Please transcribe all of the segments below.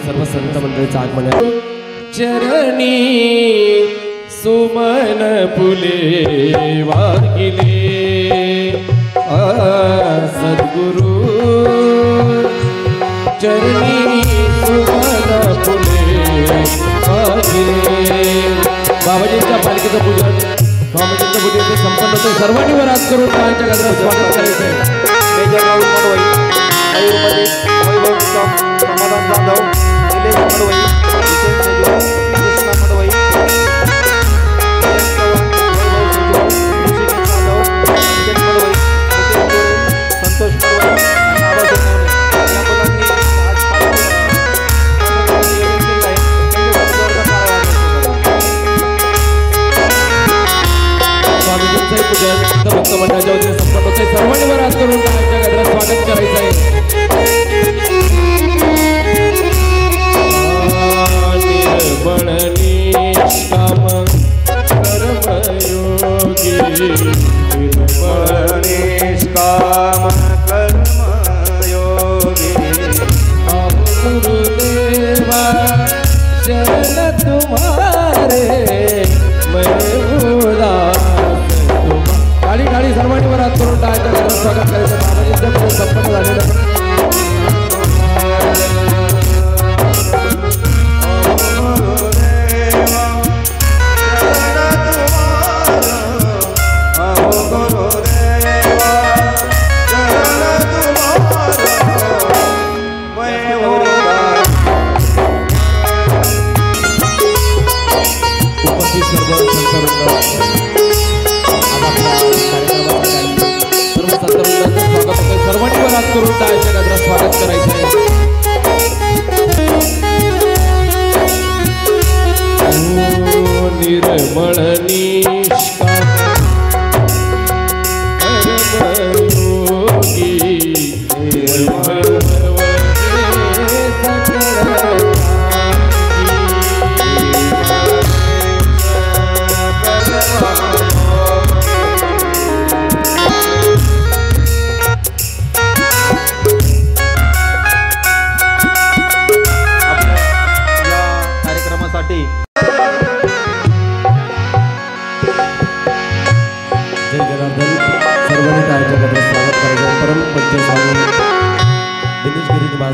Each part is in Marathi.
सर्व संत मंडळीचं आगमन आहे। चरणी सुमन फुले वागिले सद्गुरु चरणी सुमन फुले वागिले। बाबाजींच्या पालखीचं पूजन स्वामीजींचं पूजन संपन्न होतं। सर्वांनी वर हात करून टाळ्यांच्या गजरात स्वागत करायचं आहे। मेजर राहुल मडवई आयुर्वेदिक वैभव समाधान जाधव निलेश मडवई विजय सजोळ कृष्णा मडवई संतोष मडवई स्वामीजींचं पूजन भक्त मंडळाच्या वतीने संपन्न होते। सर्वांनी वर हात करून टाळ्यांच्या गजरात स्वागत करायचं आहे। निष्काम कर्मयोगी निष्काम कर्मयोगी गुरुदेवा शरण तुम्हारे मैं उदास टाळी टाळी सर्वांनी वर हात करून टाळ्यांच्या गजरात स्वागत करायचं। बाबाजींचं पूजन संपन्न झालेलं करून टाळ्यांच्या गजरात स्वागत करायचं आहे। निर्मळ निष्काम कर्मयोगी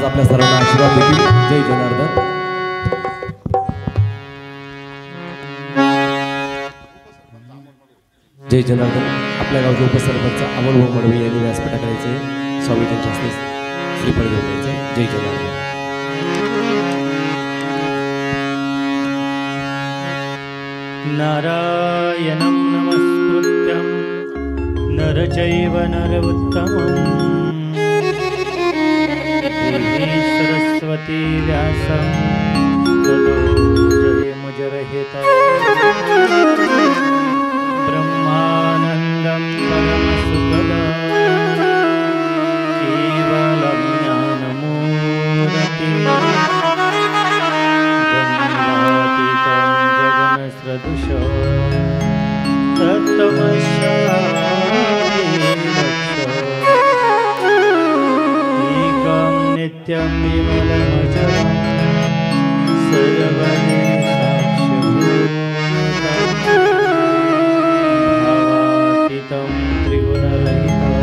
आपल्या सर्वांना आशीर्वाद देतील। जय जनार्दन। जय जनार्दन। आपल्या गावचे उपसरपंच अमोलभाऊ मडवी यांनी व्यासपीठ करायचे स्वामीजींच्या हस्ते श्रीफळ घेऊन जायचे। जय जनार्दन। नारायणं नमस्कृत्यं नरचैव नरोत्तमम् सरस्वती व्यासं ततो जयमुजरहितं ब्रह्मानन्दं परमसुखदं केवलं ज्ञानमूर्तिं ब्रह्मातीतं जगन्सदृशं नित्यं विमलमचलं सर्वने साक्षिभूतं भावातीतं त्रिगुणरहितं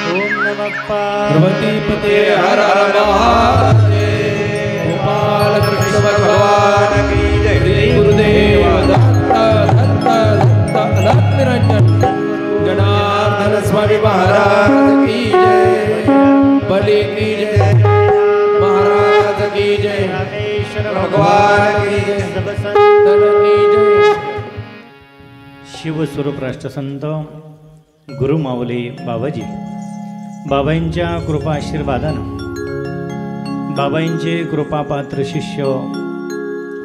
ॐ नमः पार्वतीपते हर हर महादेव। गोपाल कृष्ण भगवान की जय। गुरुदेव दत्त दत्त दत्त निरंजन। जनार्दन स्वामी महाराज की जय, बलि की जय, महाराज की जय, भगवान की जय, संतन की जय। शिवस्वरूप राष्ट्रसंत गुरु माऊली बाबाजी बाबांच्या कृपा आशीर्वादानं बाबांचे कृपापात्र शिष्य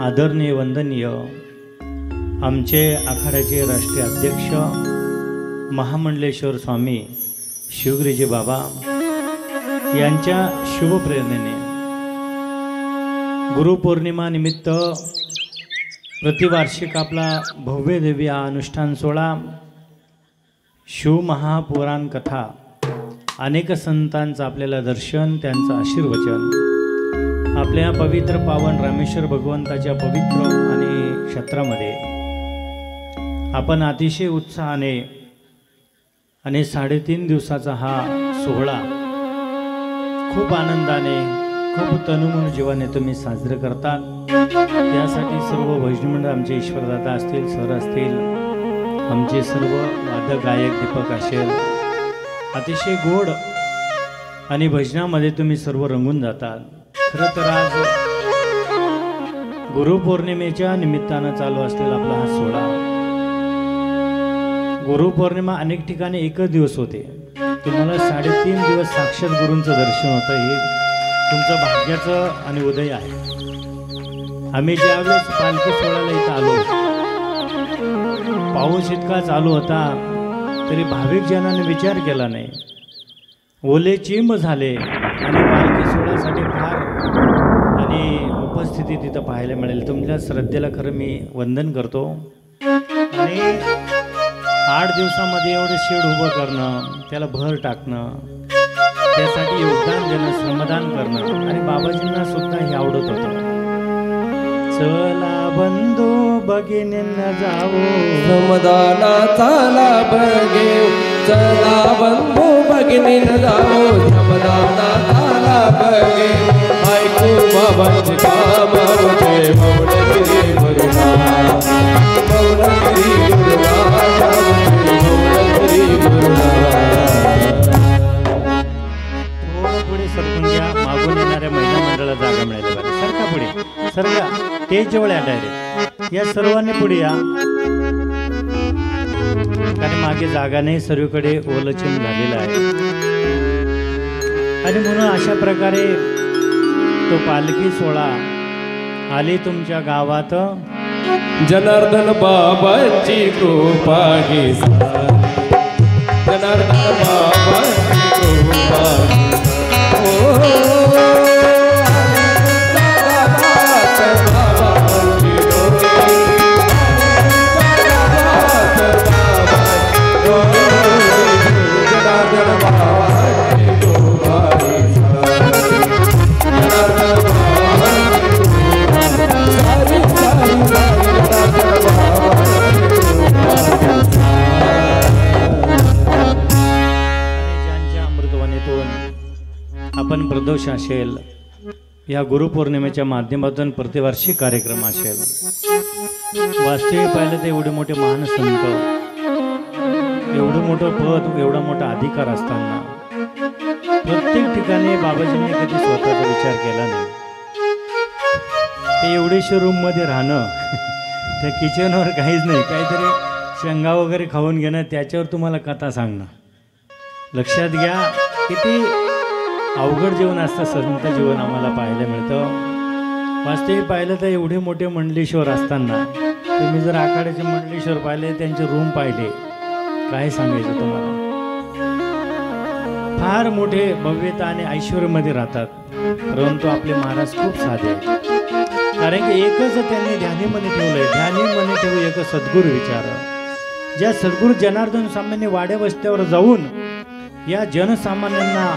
आदरणीय वंदनीय आमचे आखाड्याचे राष्ट्रीय अध्यक्ष महामंडलेश्वर स्वामी शिवगिरीजी बाबा यांच्या शुभप्रेरणेने गुरुपौर्णिमा निमित्त प्रतिवार्षिक आपला भव्य दिव्य अनुष्ठान सोहळा शिवमहापुराण कथा अनेक संतांचं आपल्याला दर्शन त्यांचं आशीर्वचन आपल्या पवित्र पावन रामेश्वर भगवंताच्या पवित्र आणि क्षेत्रामध्ये आपण अतिशय उत्साहाने आणि 3.5 दिवसाचा हा सोहळा खूप आनंदाने खूप तनुमन जीवाने तुम्ही साजरे करतात। त्यासाठी सर्व भजनी मंडळ आमचे ईश्वरदाता असतील, सर असतील, आमचे सर्व वादक गायक दीपक असेल, अतिशय गोड आणि भजनामध्ये तुम्ही सर्व रंगून जातात। खरं तर आज गुरुपौर्णिमेच्या निमित्तानं चालू असलेला आपला हा सोहळा, गुरुपौर्णिमा अनेक ठिकाणी एकच दिवस होते, तुम्हाला 3.5 दिवस साक्षात गुरूंचं दर्शन होतं, हे तुमचं भाग्याचं आणि उदय आहे। आम्ही ज्यावेळेस पालखी सोहळ्याला इथं आलो, पाऊस इतका चालू होता तरी भाविक जनांनी विचार केला नाही, ओले चिंब झाले आणि पालखी सोहळ्यासाठी फार आणि उपस्थिती तिथं पाहायला मिळेल। तुमच्या श्रद्धेला खरं मी वंदन करतो। आणि 8 दिवसामध्ये एवढं शेड उभं करणं, त्याला भर टाकणं, त्यासाठी योगदान देणं, श्रमदान करणं आणि बाबाजींना सुद्धा हे आवडत होतं। चला बंधू भगिनींना जावो, श्रमदानाचा लाभ घेऊ, चला बंधू भगिनींना जावो, श्रमदानाचा लाभ घेऊ, ऐकू बाबांचे काम होते, मौनगिरी गुरुनाथ, मौनगिरी गुरुनाथ, मौनगिरी गुरुनाथ। थोडं पुढे सरकून घ्या, मागून येणाऱ्या महिला मंडळाला जागा मिळाली पाहिजे। सरका पुढे, सरका, ते जवळ या डायरेक्ट, या सर्वांनी पुढे या, कारण मागे जागा नाही, सर्वीकडे ओलचिंब झालेला आहे। आणि म्हणून अशा प्रकारे तो पालखी सोहळा आली तुमच्या गावात, जनार्दन बाबांची कृपा घे, जनार्दन बाबांची कृपा घे, आपण प्रदोष असेल, या गुरुपौर्णिमेच्या माध्यमातून प्रतिवार्षिक कार्यक्रम असेल, वास्तविक पाहिलं तर एवढे मोठे महान संत, एवढं मोठं पद, एवढा मोठा अधिकार असताना प्रत्येक ठिकाणी बाबाजींनी कधी स्वतःचा विचार केला नाही। ते एवढेशे रूममध्ये राहणं, त्या किचनवर काहीच नाही, काहीतरी शेंगा वगैरे खाऊन घेणं, त्याच्यावर तुम्हाला कथा सांगणं। लक्षात घ्या किती अवघड जीवन असतं संत जीवन आम्हाला पाहायला मिळतं। वास्तविक पाहिलं तर एवढे मोठे मंडलेश्वर असताना तुम्ही जर आखाड्याचे मंडलेश्वर पाहिले, त्यांचे रूम पाहिले, काय सांगायचं तुम्हाला, फार मोठे भव्यता आणि ऐश्वर्यामध्ये राहतात, परंतु आपले महाराज खूप साधे आहेत। कारण की एकच त्यांनी ध्यानीमध्ये ठेवलंय, ध्यानीमध्ये ठेवू एक सद्गुरू विचार, ज्या सद्गुरू जनार्दन सामान्य वाड्या वस्त्यावर जाऊन या जनसामान्यांना,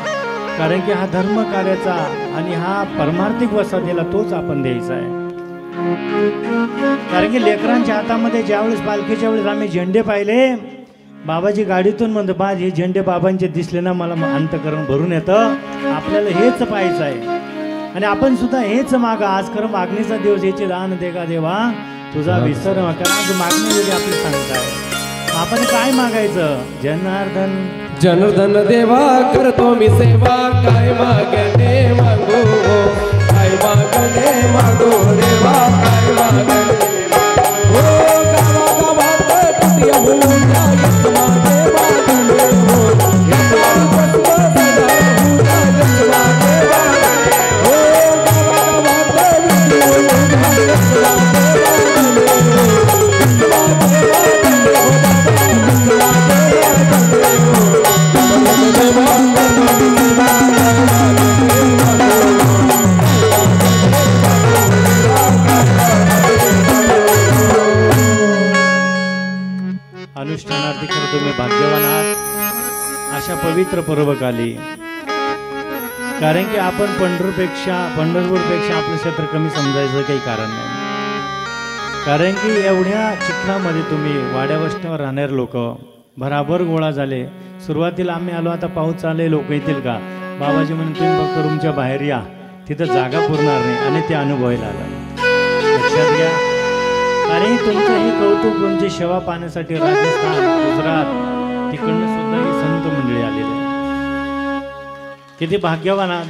कारण की हा धर्म कार्याचा आणि हा परमार्थिक वसाहतीला तोच आपण द्यायचा आहे। कारण की लेकरांच्या हातामध्ये ज्यावेळेस पालखीच्या वेळेस आम्ही झेंडे पाहिले, बाबाजी गाडीतून म्हणतो, बा हे झेंडे बाबांचे दिसले ना मला अंतकरण भरून येतं, आपल्याला हेच पाहायचं आहे आणि आपण सुद्धा हेच मागा। आज खरं मागणीचा दिवस, याचे दान दे का देवा तुझा विसर, कारण आज मागणी आपली सांगताय। आपण काय मागायचं? जनार्दन जनार्दन देवा करतो मी सेवा, काय मागणे मागो, काय मागणे मागो देवा, काय मागणे मागो. हो गावागावात किती होऊन जायच माझे मागणे हो, यशवान बसवा सदा होऊन जायच माझे मागणे हो. गावागावात किती होऊन जायच माझे मागणे हो, यशवान मागणे हो बाबा, यशवान मागणे हो. अनुष्ठानार्थी खरं तुम्ही भाग्यवान आहात अशा पवित्र पर्वकाली. कारण की आपण पंढरपूरपेक्षा आपलं क्षेत्र कमी समजायचं काही कारण नाही. कारण की एवढ्या चिखलामध्ये तुम्ही वाड्यावस्त्यावर राहणारे लोक भराभर गोळा झाले. सुरुवातीला आम्ही आलो, आता पाऊस चालले, लोक येतील का? बाबाजी म्हणून तुम्ही फक्त रूमच्या बाहेर या, तिथं जागा पुरणार नाही. आणि ते अनुभवायला आलं. लक्षात घ्या. आणि तुमचं हे कौतुक, तुमची सेवा पाहण्यासाठी राजस्थान, गुजरात तिकडनं सुद्धा ही संत मंडळी आलेली आहे. किती भाग्यवान आहात.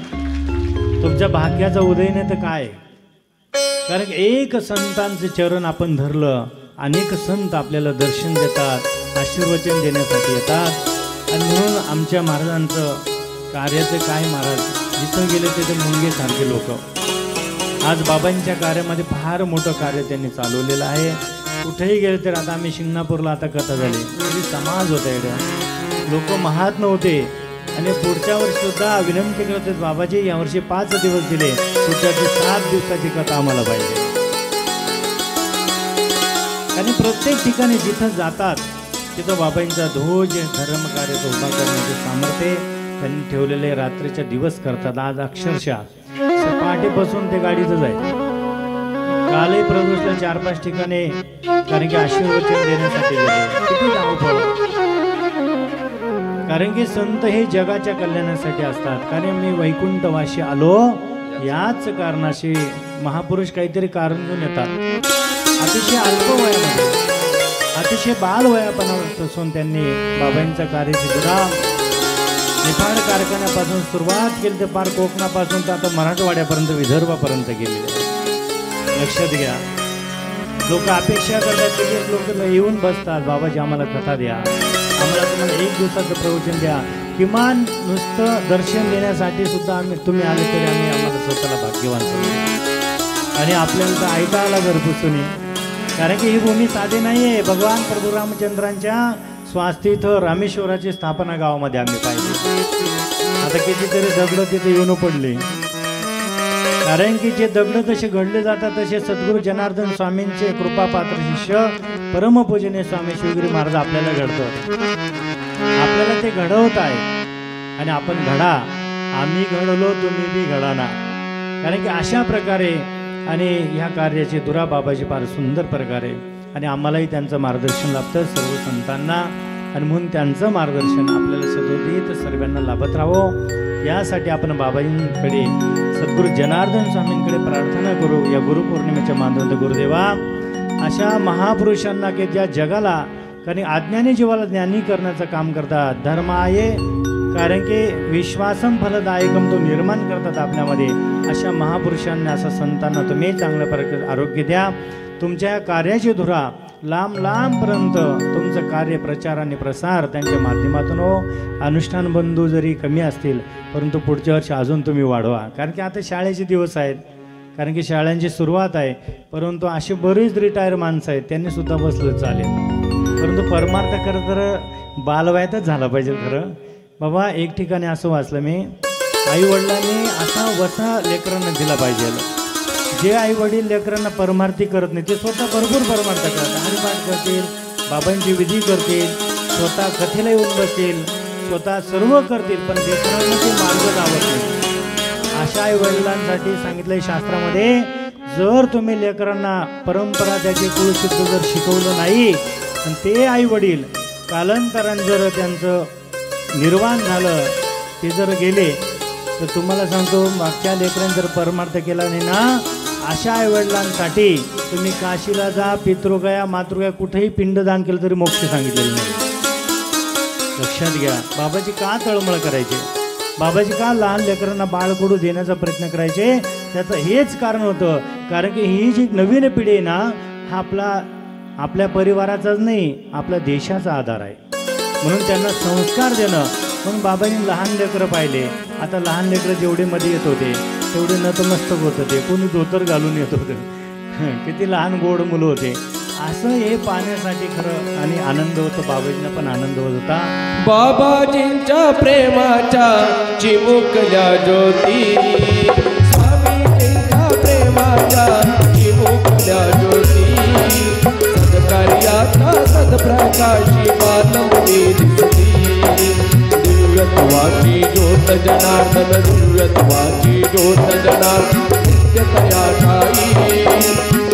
तुमच्या भाग्याचा उदय नाही तर काय. कारण एक संतांचे चरण आपण धरलं, अनेक संत आपल्याला दर्शन देतात, आशीर्वचन देण्यासाठी येतात. आणि म्हणून आमच्या महाराजांचं कार्याचं काय, महाराज जिथं गेले तिथे मुंगेसारखे लोक. आज बाबांच्या कार्यामध्ये फार मोठं कार्य त्यांनी चालवलेलं आहे. कुठेही गेले तर, आता आम्ही शिंगणापूरला आता कथा झाली, तरी समाज होता एवढ्या, लोक महात नव्हते. आणि पुढच्या वर्षी सुद्धा विनंती करत होते, बाबाजी यावर्षी 5 दिवस दिले, पुढच्या 7 दिवसाची कथा आम्हाला पाहिजे. आणि प्रत्येक ठिकाणी जिथं जातात तिथं बाबांचा ध्वज धर्म कार्याचा उभा करण्याचे सामर्थ्य त्यांनी ठेवलेले. रात्रीच्या दिवस करतात. आज अक्षरशः सपाटीपासून ते गाडीचं जायचं. कालही प्रदूषण 4-5 ठिकाणी, कारण की आशीर्वचन देण्यासाठी गेले. किती धावपळ. कारण की संत हे जगाच्या कल्याणासाठी असतात. कारण मी वैकुंठवाशी आलो याच कारणाशी महापुरुष काहीतरी कारण घेऊन येतात. अतिशय अल्प वयामध्ये, अतिशय बाल वयापणापासून त्यांनी बाबांच्या कार्याची धुरा निफाड कारखान्यापासून सुरुवात केली तर पार कोकणापासून तर आता मराठवाड्यापर्यंत, विदर्भापर्यंत गेलेले. लक्षात घ्या. लोक अपेक्षा करतात की लोक येऊन बसतात, बाबाजी आम्हाला कथा द्या, आम्हाला तुम्हाला 1 दिवसाचं प्रवचन द्या, किमान नुसतं दर्शन देण्यासाठी सुद्धा तुम्ही आले तरी आम्ही आम्हाला स्वतःला भाग्यवान समजू. आणि आपल्याला तर ऐका आला घरपुसून. कारण की ही भूमी साधी नाही आहे. भगवान प्रभू रामचंद्रांच्या स्वास्थित रामेश्वराची स्थापना गावामध्ये आम्ही पाहिजे. आता कितीतरी दगड तिथे येऊन पडले. कारण की जे दगड तसे घडले जातात तसे सद्गुरू जनार्दन स्वामींचे कृपापात्र शिष्य परमपूजनीय स्वामी शिवगिरी महाराज आपल्याला घडतात. आपल्याला ते घडवत आहे. आणि आपण घडा. आम्ही घडलो, तुम्ही बी घडा ना. कारण की अशा प्रकारे आणि ह्या कार्याची धुरा बाबाजी फार सुंदर प्रकारे, आणि आम्हालाही त्यांचं मार्गदर्शन लाभतं सर्व संतांना. आणि म्हणून त्यांचं मार्गदर्शन आपल्याला सदोदित सर्वांना लाभत राहावं यासाठी आपण बाबाजींकडे, सद्गुरू जनार्दन स्वामींकडे प्रार्थना करू. या गुरुपौर्णिमेच्या माध्यमातून गुरुदेवा अशा महापुरुषांना की ज्या जगाला, कारण अज्ञानी जीवाला ज्ञानी करण्याचं काम करतात, धर्म आहे, कारण की विश्वासम फलदायकम तो निर्माण करतात आपल्यामध्ये. अशा महापुरुषांना, अशा संतांना तुम्ही चांगल्या प्रकारे आरोग्य द्या. तुमच्या कार्याची धुरा लांब लांबपर्यंत तुमचं कार्य, प्रचार आणि प्रसार त्यांच्या माध्यमातून हो. अनुष्ठान बंधू जरी कमी असतील परंतु पुढच्या वर्षी अजून तुम्ही वाढवा. कारण की आता शाळेचे दिवस आहेत, कारण की शाळांची सुरुवात आहे. परंतु अशी बरीच रिटायर माणसं आहेत, त्यांनी सुद्धा बसलं चालेल. परंतु परमार्थ खरं तर बालवयातच झाला पाहिजे. खरं बाबा एक ठिकाणी असं वाचलं मी, आईवडिलांनी असा वसा लेकरांना दिला पाहिजे. जे आईवडील लेकरांना परमार्थी करत नाही ते स्वतः भरपूर परमार्थ करतात, हरिपाठ करतील, बाबांची विधी करतील, स्वतः कथेला येऊन बसतील, स्वतः सर्व करतील, पण लेकरांना ते मार्ग लावत नाही. अशा आईवडिलांसाठी सांगितलंय शास्त्रामध्ये, जर तुम्ही लेकरांना परंपरा त्याचे कुळसिद्ध जर शिकवलं नाही आणि ते आईवडील कालांतराने जर त्यांचं निर्वाण झालं, ते जर गेले, तर तुम्हाला सांगतो मागच्या लेकरांनी जर परमार्थ केला नाही ना, अशा आईवडिलांसाठी तुम्ही काशीला जा, पितृगया मातृगया कुठेही पिंडदान केलं तरी मोक्ष सांगितलेलं नाही. लक्षात घ्या. बाबाजी का तळमळ करायचे, बाबाजी का लहान लेकरांना बाळकडू देण्याचा प्रयत्न करायचे, त्याचं हेच कारण होतं. कारण की ही जी नवीन पिढी आहे ना, हा आपल्या परिवाराचाच नाही, आपल्या देशाचा आधार आहे. म्हणून त्यांना संस्कार देणं. म्हणून बाबांनी लहान लेकरं पाहिले. आता लहान लेकरं जेवढे मध्ये येत होते तेवढे नतमस्तक होत होते, कोणी धोतर घालून येत होतं. किती लहान गोड मुलं होते. असं हे पाहण्यासाठी खरं आणि आनंद होतो. बाबाजींना पण आनंद होत होता. बाबाजींच्या प्रेमाच्या चिमुकल्या ज्योती, स्वामीजींच्या प्रेमाच्या चिमुकल्या ज्योती, सत्कार्याचा सत्प्रकाशी मानवली दिसती. दिव्यत्वाची ज्योत जनार्दन, दिव्यत्वाची ज्योत जनार्दन, नित्यतया ठाई.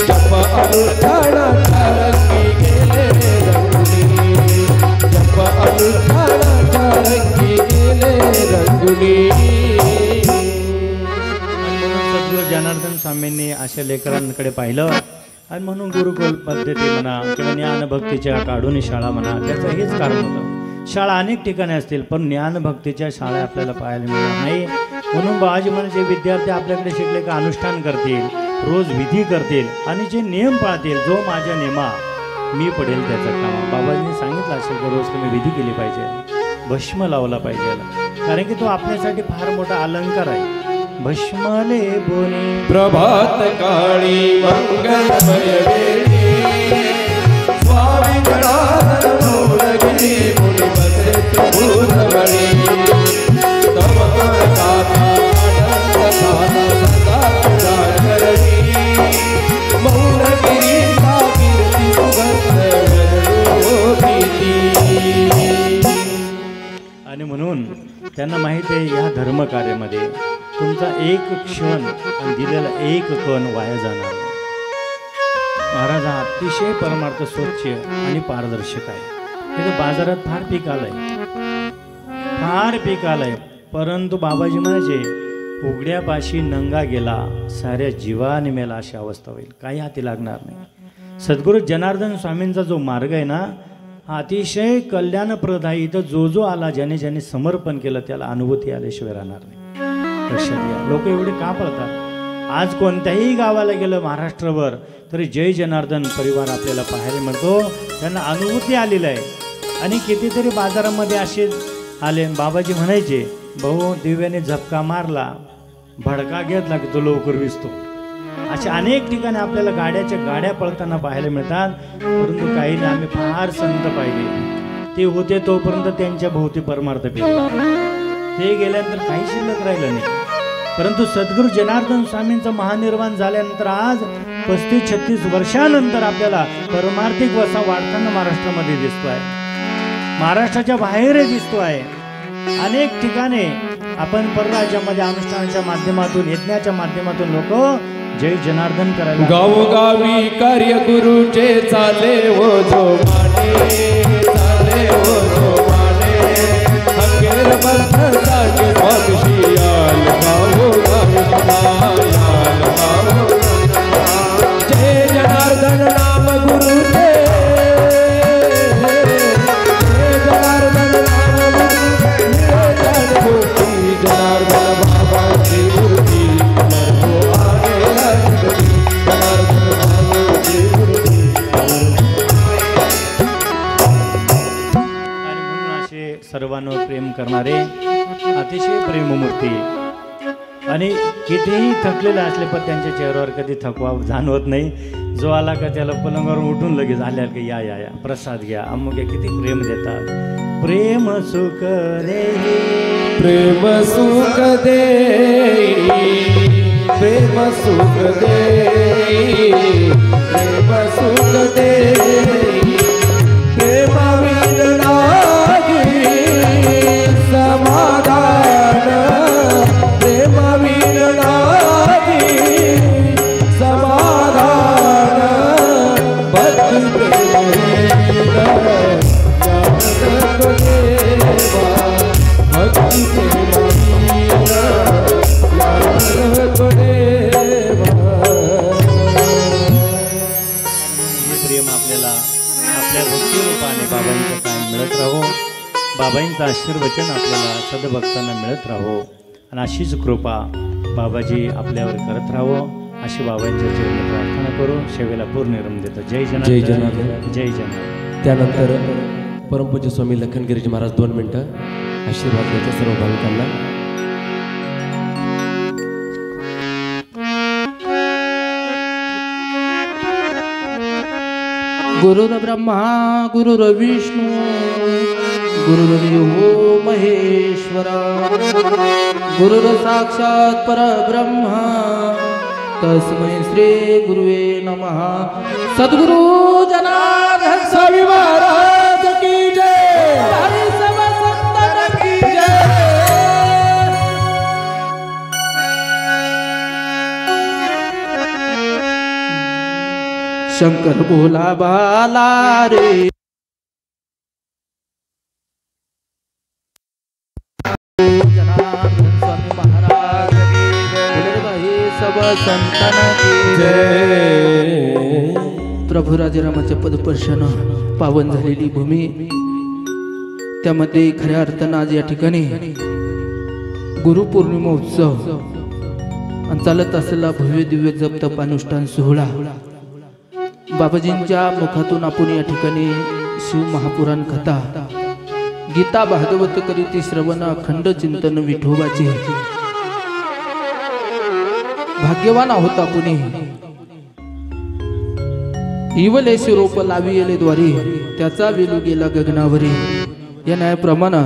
जप अनुष्ठानाच्या रंगी गेले रंगुनी, जप अनुष्ठानाच्या रंगी गेले रंगुनी. सद्गुरू जनार्दन स्वामींनी अशा लेकरांकडे पाहिलं आणि म्हणून गुरुकुल पद्धती म्हणा किंवा ज्ञानभक्तीच्या काढून शाळा म्हणा, त्याचं हेच कारण होतं. शाळा अनेक ठिकाणी असतील पण ज्ञानभक्तीच्या शाळा आपल्याला पाहायला मिळणार नाही. म्हणून बाबाजी म्हणजे जे विद्यार्थी आपल्याकडे शिकले का अनुष्ठान करतील, रोज विधी करतील आणि जे नियम पाळतील, जो माझ्या नेमा मी पडेल त्याचं कामा. बाबाजींनी सांगितलं असेल की रोज तुम्ही विधी केली पाहिजे, भस्म लावला पाहिजे, कारण की तो आपल्यासाठी फार मोठा अलंकार आहे. भस्मले बोने प्रभात काळी मंगलमय वेळी, स्वामी जनार्दन मूलगिरी मुनी बसे भूतमणी. तव गाथा आनंद गाथा सदा तुझ्या चरणी, मौनगिरीचा कीर्ती सुगंध वेणू प्रीती. आणि म्हणून त्यांना माहिती आहे ह्या धर्मकार्यामध्ये तुमचा एक क्षण आणि दिलेला एक कण वाया जाणार नाही. महाराज हा अतिशय परमार्थ स्वच्छ आणि पारदर्शक आहे. तिथं बाजारात फार पीक आलंय, परंतु बाबाजी म्हणायचे उघड्यापाशी नंगा गेला, साऱ्या जीवाने मेला अशी अवस्था होईल, काही हाती लागणार नाही. सद्गुरू जनार्दन स्वामींचा जो मार्ग आहे ना, हा अतिशय कल्याणप्रद आहे. इथं जो जो आला, ज्याने समर्पण केलं त्याला अनुभूती आल्याशिवाय राहणार नाही. लक्षात घ्या. लोक एवढे का पळतात? आज कोणत्याही गावाला गेलं महाराष्ट्रभर तरी जय जनार्दन परिवार आपल्याला पाहायला मिळतो. त्यांना अनुभूती आलेली आहे. आणि कितीतरी बाजारामध्ये असे आले, बाबाजी म्हणायचे भाऊ दिव्याने झपका मारला, भडका घेतला की तो लवकर विसतो. अशा अनेक ठिकाणी आपल्याला गाड्या पळताना पाहायला मिळतात. परंतु काही नाही, आम्ही फार संत पाहिले, ते होते तोपर्यंत त्यांच्या भोवती परमार्थ फिरला, ते गेल्यानंतर काही शिल्लक राहिलं नाही. परंतु सद्गुरू जनार्दन स्वामींचं महानिर्वाण झाल्यानंतर आज 35-36 वर्षानंतर आपल्याला परमार्थिक वसा वाढताना महाराष्ट्रामध्ये दिसतो आहे, महाराष्ट्राच्या बाहेरही दिसतो आहे. अनेक ठिकाणी आपण परराज्यामध्ये अनुष्ठानाच्या माध्यमातून, यज्ञाच्या माध्यमातून लोक जय जनार्दन करायला गावोगावी कार्य गुरुचे चाले हो जो माने, चाले हो जो माने, अखेर बंध साजे स्वामीशी याल गावोगावी याल गावोगावी. जय जनार्दन नाम गुरुचे, जय जनार्दन नाम गुरुचे, जनार्दन बाबाची मूर्ती सर्वांवर प्रेम करणारे अतिशय प्रेममूर्ती. आणि कितीही थकलेले असले पण त्यांच्या चेहऱ्यावर कधी थकवा जाणवत नाही. जो आला का त्याला पलंगावर उठून लगेच आल्या की या प्रसाद घ्या, अमुक किती प्रेम देतात. प्रेम सुख दे, प्रेम सुख दे, प्रेम सुख दे, प्रेम सुख दे, प्रेमाविन लागी समाधान, प्रेमाविन लागी समाधान, भक्ती प्रेम देवा, भक्ती प्रेम देवा. बाबांचं आशीर्वचन आपल्याला सद्भक्तांना मिळत राहो आणि अशीच कृपा बाबाजी आपल्यावर करत राहो अशी बाबांच्या चरणी प्रार्थना करू. सेवेला पूर्ण विराम देतो. जय जय जनार्दन, जनार्दन. जय जनार्दन. त्यानंतर परमपूज्य स्वामी लखनगिरीजी महाराज 2 मिनिटं आशीर्वाद द्यायचा सर्व भाविकांना. गुरुर्ब्रह्मा गुरुर्विष्णू गुरुर्देवो महेश्वरा गुरुर्साक्षात् परब्रह्म तस्मै श्री गुरुवे नमः. सद्गुरु जनार्दन स्वामी महाराज की जय. हरी सब संतन की जय. शंकर बोला बाला रे जनार्दन स्वामी महाराज की जय. सब संतन की जय. प्रभू राजारामाच्या पदस्पर्शानं पावन झालेली भूमी, त्यामध्ये खऱ्या अर्थानं आज या ठिकाणी गुरुपौर्णिमोत्सव आणि चालत असलेला भव्य दिव्य जप तप अनुष्ठान सोहळा बाबाजींच्या मुखातून आपण या ठिकाणी शिव महापुराण कथा, गीता भागवत करीती श्रवण, अखंड चिंतन विठोबाचे भाग्यवान आहोत आपण. इवले शिरोप लाविले द्वारी त्याचा वेलू गेला गगनावरी. या न्यायाप्रमाणे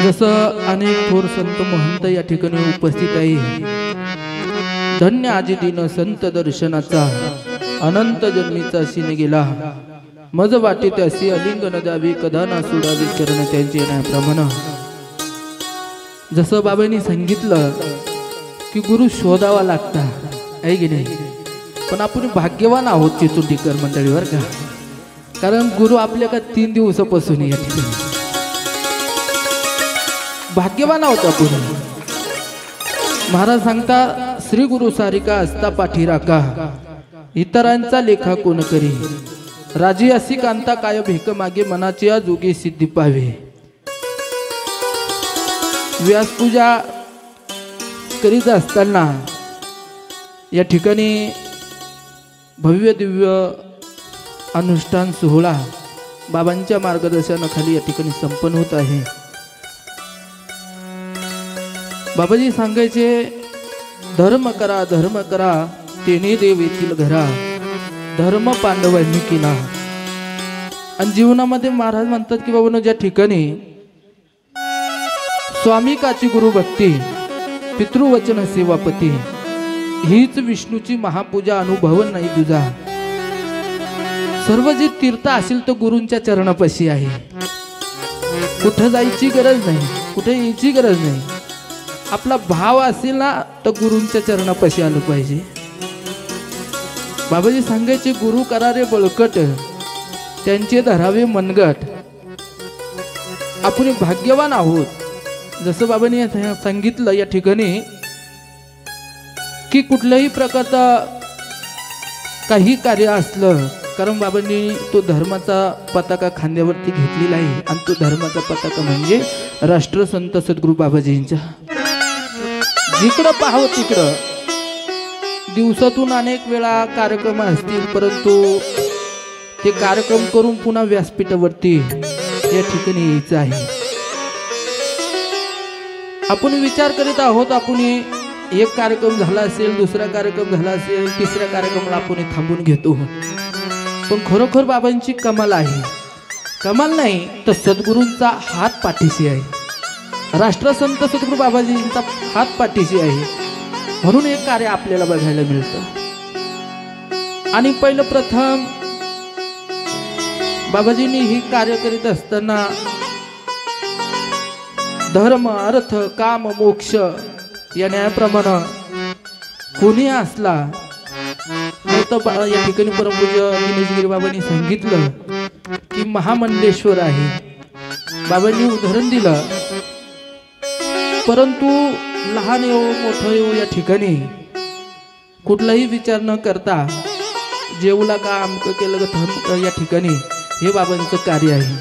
जसं अनेक थोर संत महंत या ठिकाणी उपस्थित आहे. धन्य आजी दिन संत दर्शनाचा अनंत जन्मीचा सीन गेला. मज वाटे त्यासी अलिंगन द्यावी कदा ना सोडावी चरण त्यांचे न्यायाप्रमाणे. जसं बाबांनी सांगितलं की गुरु शोधावा लागता आहे की नाही, पण आपण भाग्यवान आहोत चिचुंडीकर मंडळीवर का, कारण गुरु आपल्या का 3 दिवसापासून या ठिकाणी भाग्यवान आहोत आपण. महाराज सांगता श्री गुरु सारिका असता पाठीराका इतरांचा लेखा कोण करी. राजी असी कांता काय भेक मागे मनाची या जोगी सिद्धी पावे. व्यासपूजा करीत असताना या ठिकाणी भव्य दिव्य अनुष्ठान सोहळा बाबांच्या मार्गदर्शनाखाली या ठिकाणी संपन्न होत आहे. बाबाजी सांगायचे धर्म करा तेने देव येतील घरा, धर्म पांडवांनी केला. आणि जीवनामध्ये महाराज म्हणतात की बाबांनो, ज्या ठिकाणी स्वामिकाची गुरुभक्ती, पितृवचन सेवापती हीच विष्णूची महापूजा अनुभवन नाही तुझा. सर्व जे तीर्थ असेल तो गुरूंच्या चरणापाशी आहे. कुठं जायची गरज नाही, कुठे यायची गरज नाही. आपला भाव असेल ना तर गुरूंच्या चरणापाशी आलं पाहिजे. बाबाजी सांगायचे गुरु करारे बळकट त्यांचे धरावे मनगट. आपण भाग्यवान आहोत. जसं बाबांनी सांगितलं या ठिकाणी की कुठल्याही प्रकारचा काही कार्य असलं, कारण बाबांनी तो धर्माचा पताका खांद्यावरती घेतलेला आहे. आणि तो धर्माचा पताका म्हणजे राष्ट्रसंत सद्गुरू बाबाजींचा. जिकडं पाहावं तिकडं दिवसातून अनेक वेळा कार्यक्रम असतील, परंतु ते कार्यक्रम करून पुन्हा व्यासपीठावरती या ठिकाणी यायचं आहे. आपण विचार करीत आहोत, आपण एक कार्यक्रम झाला असेल, दुसरा कार्यक्रम झाला असेल, तिसऱ्या कार्यक्रमाला आपण थांबून घेतो. पण खरोखर बाबांची कमाल आहे. कमाल नाही तर सद्गुरूंचा हात पाठीशी आहे. राष्ट्रसंत सद्गुरू बाबाजींचा हात पाठीशी आहे, म्हणून हे कार्य आपल्याला बघायला मिळतं. आणि पहिलं प्रथम बाबाजींनी ही कार्य करीत असताना धर्म अर्थ काम मोक्ष या न्यायाप्रमाणे कोणी असला तर या ठिकाणी परमपूज्य दिनेशगिरी बाबांनी सांगितलं की महामंडलेश्वर आहे. बाबांनी उदाहरण दिलं, परंतु लहान येऊ मोठं येऊ या ठिकाणी कुठलाही विचार न करता जेवला का अमकं केलं का थमकं या ठिकाणी हे बाबांचं कार्य आहे.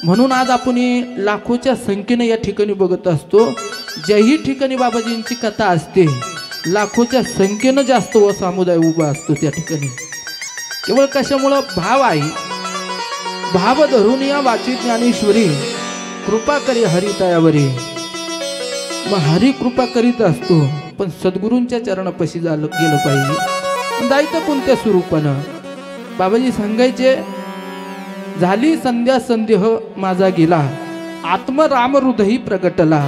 म्हणून आज आपण लाखोच्या संख्येने या ठिकाणी बघत असतो. ज्याही ठिकाणी बाबाजींची कथा असते लाखोच्या संख्येनं जास्त व समुदाय उभा असतो त्या ठिकाणी. केवळ कशामुळं? भाव आहे. भाव धरून या वाची ज्ञानेश्वरी कृपा करी हरितायावरी. मग हरी कृपा करीत असतो, पण सद्गुरूंच्या चरणापाशी गेलं पाहिजे. जायचं कोणत्या स्वरूपानं? बाबाजी सांगायचे, झाली संध्या संदेह माझा गेला, आत्मराम हृदयी प्रगटला.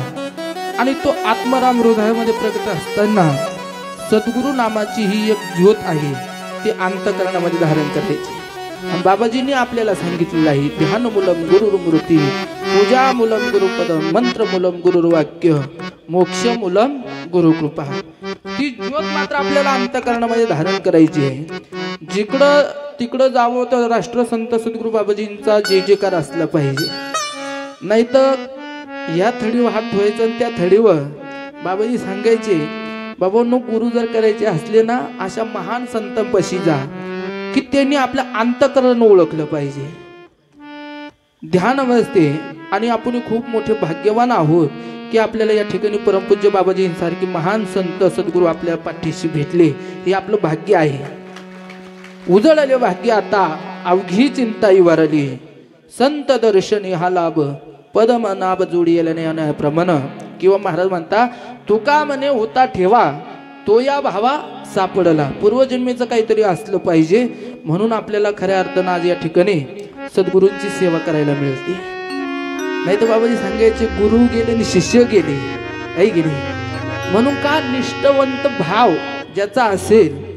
आणि तो आत्मराम हृदयामध्ये प्रगट असताना सद्गुरु नामाची ही एक ज्योत आहे, ती अंतःकरणामध्ये धारण करायची. आणि बाबाजींनी आपल्याला सांगितलेलं आहे, ध्यान मूलम गुरुर्मूर्ती, पूजा मूलम गुरुपद, मंत्र मूलम गुरुर्वाक्य, मोक्ष मूलम गुरुकृपा. ती ज्योत मात्र आपल्याला अंतःकरणामध्ये धारण करायची आहे. जिकडं तिकडं जावं तर राष्ट्रसंत सद्गुरू बाबाजींचा जय जयकार असला पाहिजे. नाहीतर या थडीवर हात ठेवायचा आणि त्या थडीवर बाबाजी सांगायचे, बाबांनो गुरु जर करायचे असले ना, अशा महान संतांपाशी जा की त्यांनी आपलं अंतःकरण ओळखलं पाहिजे. ध्यान असते. आणि आपण खूप मोठे भाग्यवान आहोत की आपल्याला या ठिकाणी परमपूज्य बाबाजींसारखी महान संत सद्गुरू आपल्या पाठीशी भेटले. हे आपलं भाग्य आहे. उजळले भाग्य आता अवघी चिंता इवारली, संत दर्शनी हा लाभ पदम नाभ जोडियले प्रमाण. किंवा महाराज म्हणता, तुका म्हणे होता ठेवा तो या भावा सापडला. पूर्वजन्मेचं काहीतरी असलं पाहिजे, म्हणून आपल्याला खऱ्या अर्थानं आज या ठिकाणी सद्गुरूंची सेवा करायला मिळते. नाही तर बाबाजी सांगायचे, गुरु गेले आणि शिष्य गेले, ऐक गेले. म्हणून का निष्ठवंत भाव ज्याचा असेल,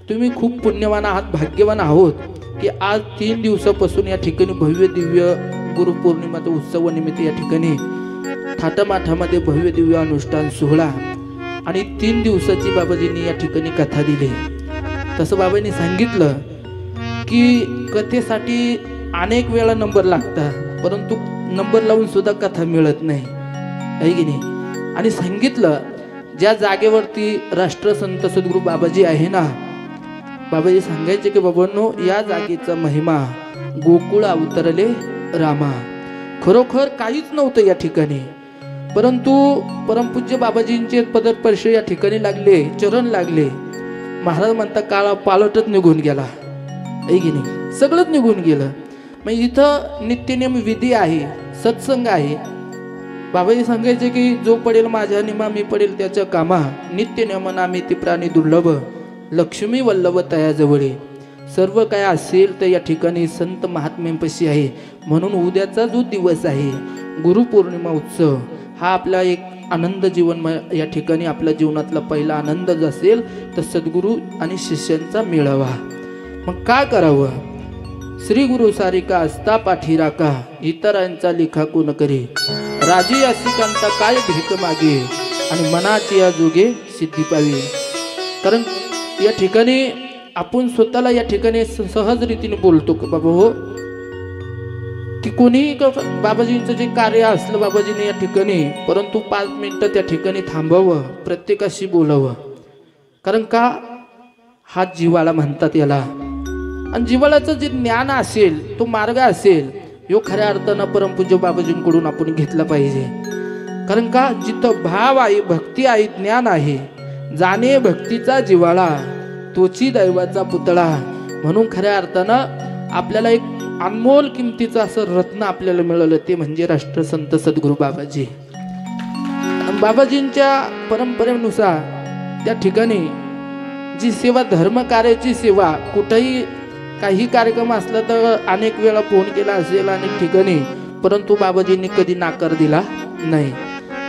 तुम्ही खूप पुण्यवान आहात, भाग्यवान आहोत की आज 3 दिवसापासून या ठिकाणी भव्य दिव्य गुरुपौर्णिमाचा उत्सवानिमित्त या ठिकाणी थाटामाठामध्ये भव्य दिव्य अनुष्ठान सोहळा आणि 3 दिवसाची बाबाजींनी या ठिकाणी कथा दिली. तसं बाबांनी सांगितलं की कथेसाठी अनेक वेळा नंबर लागतात, परंतु नंबर लावून सुद्धा कथा मिळत नाही, आहे की नाही. आणि सांगितलं, ज्या जागेवरती राष्ट्रसंत सद्गुरू बाबाजी आहे ना, बाबाजी सांगायचे की बाबांनो, या जागेचा महिमा गोकुळ अवतरले रामा. खरोखर काहीच नव्हतं या ठिकाणी, परंतु परमपूज्य बाबाजींचे पदस्पर्श या ठिकाणी लागले, चरण लागले. महाराज म्हणता, काळा पालटच निघून गेला, आहे की नाही, सगळंच निघून गेलं. मग इथं नित्यनियम विधी आहे, सत्संग आहे. बाबाजी सांगायचे की जो पडेल माझ्या निमा मी पडेल त्याच्या कामा, नित्यनियम नामी ती प्राणी दुर्लभ, लक्ष्मी वल्लभ तया जवळे. सर्व काय असेल तर या ठिकाणी संत महात्म्यांपाशी आहे. म्हणून उद्याचा जो दिवस आहे गुरुपौर्णिमा उत्सव, हा आपला एक आनंद जीवन या ठिकाणी आपल्या जीवनातला पहिला आनंद असेल तर सद्गुरू आणि शिष्यांचा मेळावा. मग काय करावं? श्री गुरु सारिका असता पाठी राका, इतरांचा लेखा कोण करे, राजी असिकांता काय भीक मागे, आणि मनाची या जोगे सिद्धी पावी. कारण या ठिकाणी आपण स्वतःला या ठिकाणी सहज रीतीने बोलतो की बाबा हो, की कोणी बाबाजींचं जे कार्य असलं बाबाजीने या ठिकाणी, परंतु 5 मिनिटं त्या ठिकाणी थांबावं, प्रत्येकाशी बोलावं. कारण का, हा जिव्हाळा म्हणतात याला. आणि जिव्हाळ्याचं जे ज्ञान असेल, तो मार्ग असेल, यो खऱ्या अर्थानं परमपूज्य बाबाजींकडून आपण घेतला पाहिजे. कारण का, जिथं भाव आहे, भक्ती आहे, ज्ञान आहे, जाणे भक्तीचा जिव्हाळा, तोची दैवाचा पुतळा. म्हणून खऱ्या अर्थानं आपल्याला एक अनमोल किमतीचं असं रत्न आपल्याला मिळालं, ते म्हणजे राष्ट्रसंत सद्गुरू बाबाजी. बाबाजींच्या परंपरेनुसार त्या ठिकाणी जी सेवा, धर्म कार्याची सेवा, कुठेही काही कार्यक्रम असला तर अनेक वेळा फोन केला असेल अनेक ठिकाणी, परंतु बाबाजींनी कधी नाकार दिला नाही.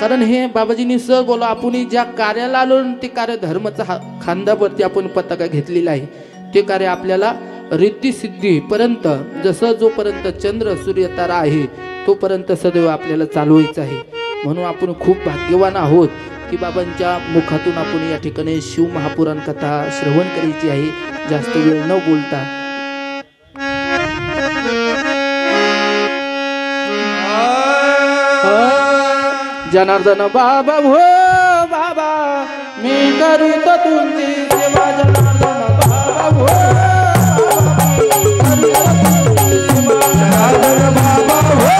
कारण हे बाबाजींनी सर बोला, आपण ज्या कार्याला आलो ते कार्य धर्माचा खांद्यावरती आपण पताका घेतलेला आहे, ते कार्य आपल्याला रिद्धी-सिद्धीपर्यंत, जसं जोपर्यंत चंद्र सूर्य तारा आहे तोपर्यंत सदैव आपल्याला चालवायचं आहे. म्हणून आपण खूप भाग्यवान आहोत की बाबांच्या मुखातून आपण या ठिकाणी शिव महापुराण कथा श्रवण करायची आहे. जास्त वेळ न बोलता जनार्दन बाबा हो बाबा, मी करीत तुमची सेवा. जनार्दन बाबा हो बाबा, जनार्दन बाबा हो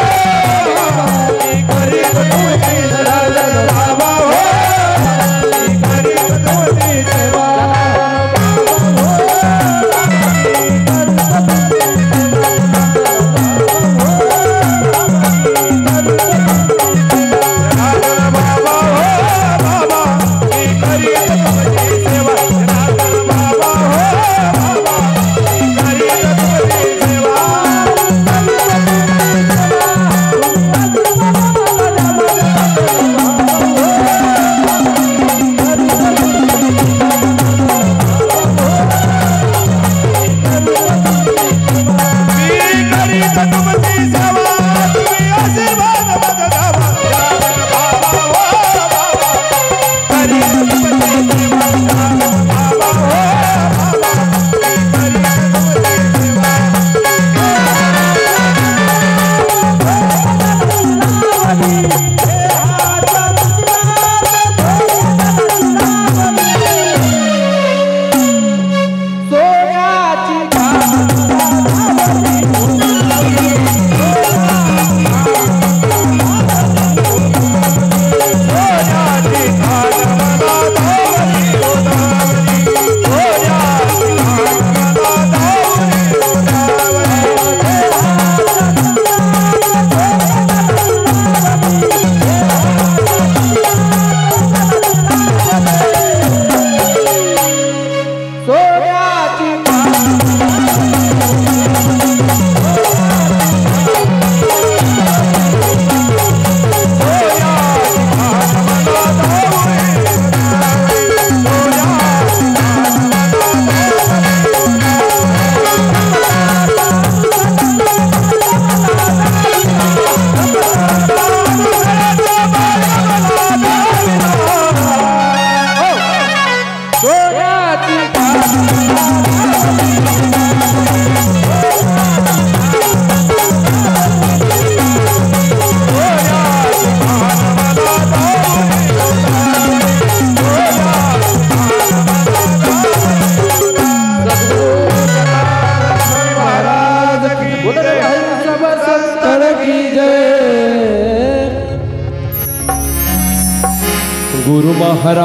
गुरु महाराज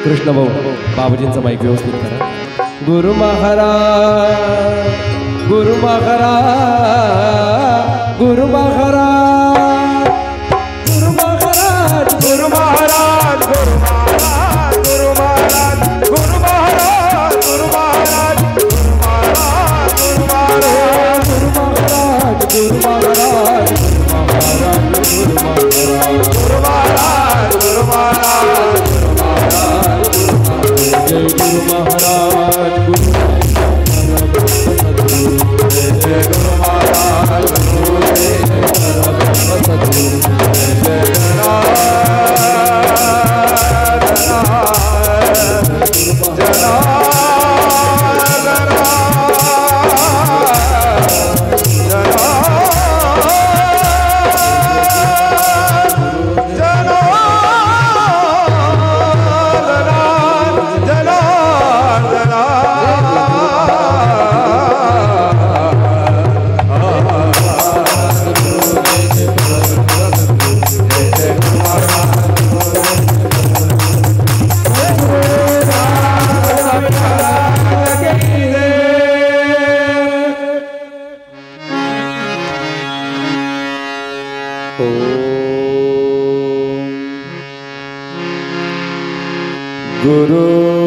कृष्ण भाऊ बाबाजींचा माईक व्यवस्थित करा गुरु महाराज गुरु महाराज गुरु महाराज गुरु महाराज गुरु महाराज गुरु महाराज गुरु महाराज गुरु महाराज गुरु महाराज गुरु महाराज गुरु महाराज गुरु महाराज गुरु महाराज गुरु महाराज गुरु महाराज जय गुरु महाराज गुरु जय गुरु महाराज गुरु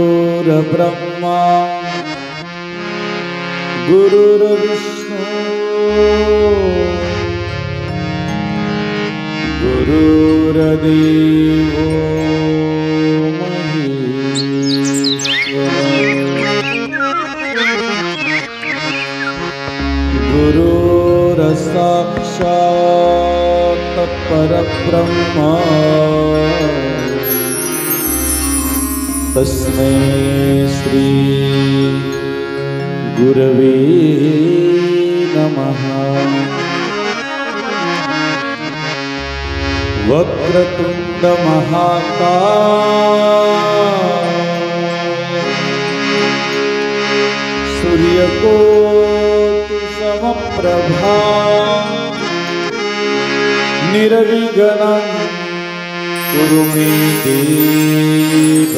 गुरुर्ब्रह्मा गुरुर्विष्णु गुरुर्देवो महेश्वरः गुरुर्साक्षात् परब्रह्मा तस्मै श्री गुरवे नमः वक्रतुंड महाकाय सूर्यकोटि समप्रभा निर्विघ्नं कुरु मे देव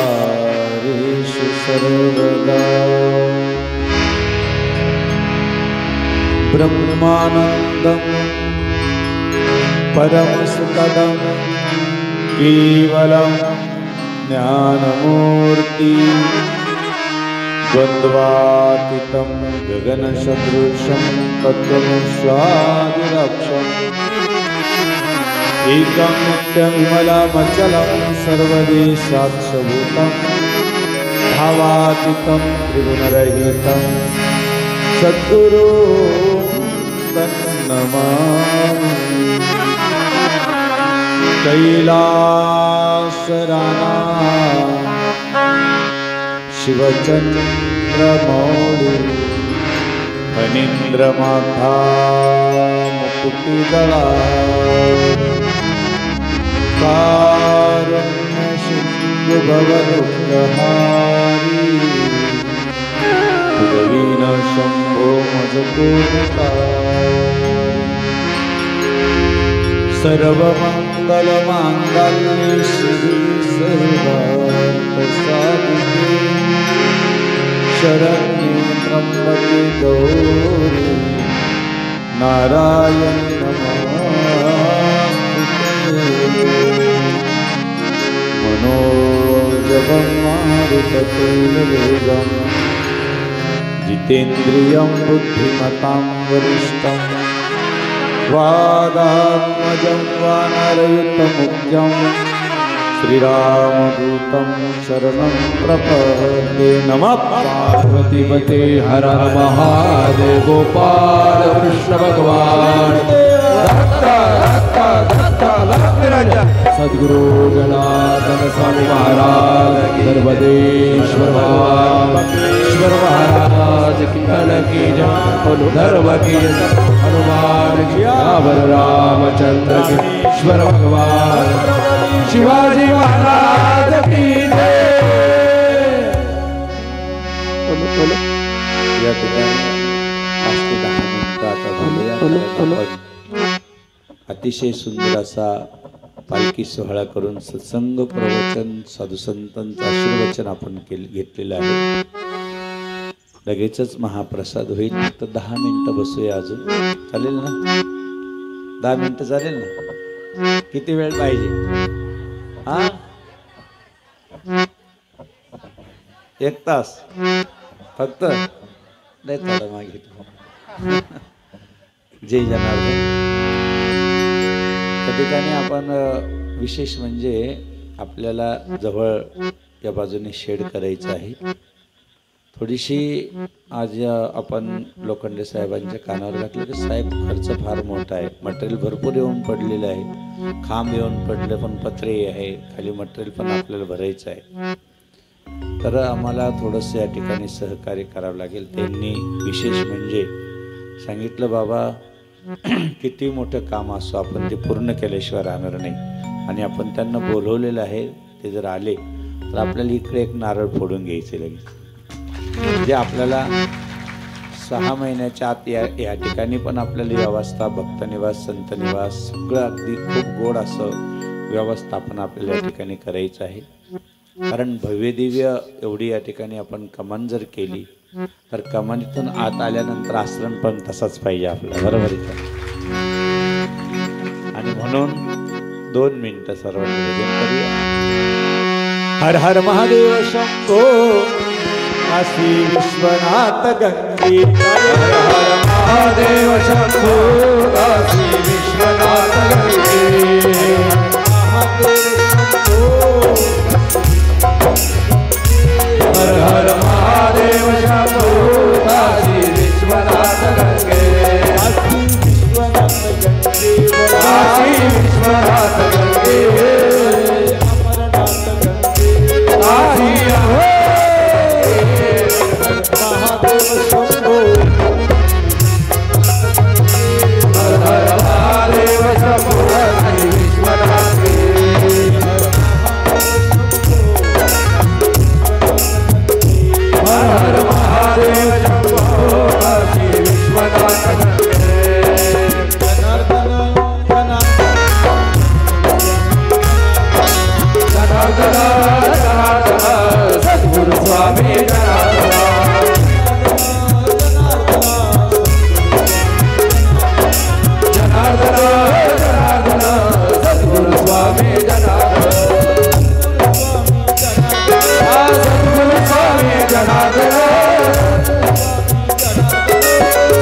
सर्वकार्येषु सर्वदा ब्रह्मानन्दं परमसुखदं केवलं ज्ञानमूर्ति द्वन्द्वातीतं गगनसदृशं तत्त्वमस्यादिलक्ष्यम् एकं नित्यविमलमचलं सर्वदेशाक्षभूतं भावातीतं त्रिगुणरहितं सद्गुरु तन्नमामि कैलासराना शिवचन्द्रमौळि फणीन्द्रमाथा मुकुटिदला कारुण्यसिन्धु भवदुग्रहारी उदवीन शम्भो मजपूर्णकारि सर्वमङ्गलमाङ्गल्ये शिवे सर्वार्थसाधिके शरण्ये त्र्यम्बके गौरी नारायणि नमोस्तुते मनोजवं मारुततुल्यवेगं जितेन्द्रियं बुद्धिमतां वरिष्ठं वादात्मजं वानरयुतमुख्यं श्रीरामदूतं शरणं प्रपद्ये नमः पार्वतीपते हर हर महादेव गोपाल कृष्ण भगवान सद्गुरु जनार्दन स्वामी महाराज सर्वदेश्वर भगवान ईश्वर महाराज की कल की जय धर्म की हनुमान की रामचंद्र की ईश्वर भगवान शिवाजी महाराज की जय। या ठिकाणी 5 ते 10 मिनिटं आता अतिशय सुंदर असा पालखी सोहळा करून सत्संग प्रवचन साधुसंतांचं आशीर्वचन आपण घेतलेलं आहे. लगेचच महाप्रसाद होईल. फक्त 10 मिनिटं बसूया अजून. चालेल ना? 10 मिनिटं चालेल ना? किती वेळ पाहिजे? हा, 1 तास फक्त. नाही थोडं मागे. जय जनार्दन. त्या ठिकाणी आपण विशेष म्हणजे आपल्याला जवळ या बाजूने शेड करायचं आहे. थोडीशी आज आपण लोखंडे साहेबांच्या कानावर घातलं की साहेब खर्च फार मोठा आहे, मटेरियल भरपूर येऊन पडलेलं आहे, खांब येऊन पडले, पण पत्रे आहे, खाली मटेरियल पण आपल्याला भरायचं आहे. तर आम्हाला थोडंसं या ठिकाणी सहकार्य करावं लागेल. त्यांनी विशेष म्हणजे सांगितलं, बाबा किती मोठं काम असो आपण ते पूर्ण केल्याशिवाय राहणार नाही, आणि आपण त्यांना बोलवलेलं आहे. ते जर आले तर आपल्याला इकडे एक नारळ फोडून घ्यायचे लगेच. म्हणजे आपल्याला 6 महिन्याच्या आत या ठिकाणी पण आपल्याला व्यवस्था, भक्तनिवास, संतनिवास सगळं अगदी खूप गोड असं व्यवस्थापन आपल्याला या ठिकाणी करायचं आहे. कारण भव्यदिव्य एवढी या ठिकाणी आपण कमान जर केली तर कमानीतून आत आल्यानंतर आश्रम पण तसाच पाहिजे आपला, बरोबर आहे. आणि म्हणून 2 मिनिटं सर्वांनी भजन करूया. हर हर महादेव शंभो काशी विश्वनाथ गंगे. हर हर महादेव शंभो काशी विश्वनाथ गंगे. हर हर महादेव शंभो काशी विश्वनाथ गंगे. काशी विश्वनाथ गंगे. काशी महादेव शंभो. हर हर महादेव शंभो काशी विश्वनाथ गंगे. हर हर महादेव शंभो काशी विश्वनाथ गंगे. जनार्दन जनार्दन सद्गुरु स्वामी जनार्दन. जनार्दन जनार्दन सद्गुरु स्वामी जनार्दन. सद्गुरु स्वामी जनार्दन.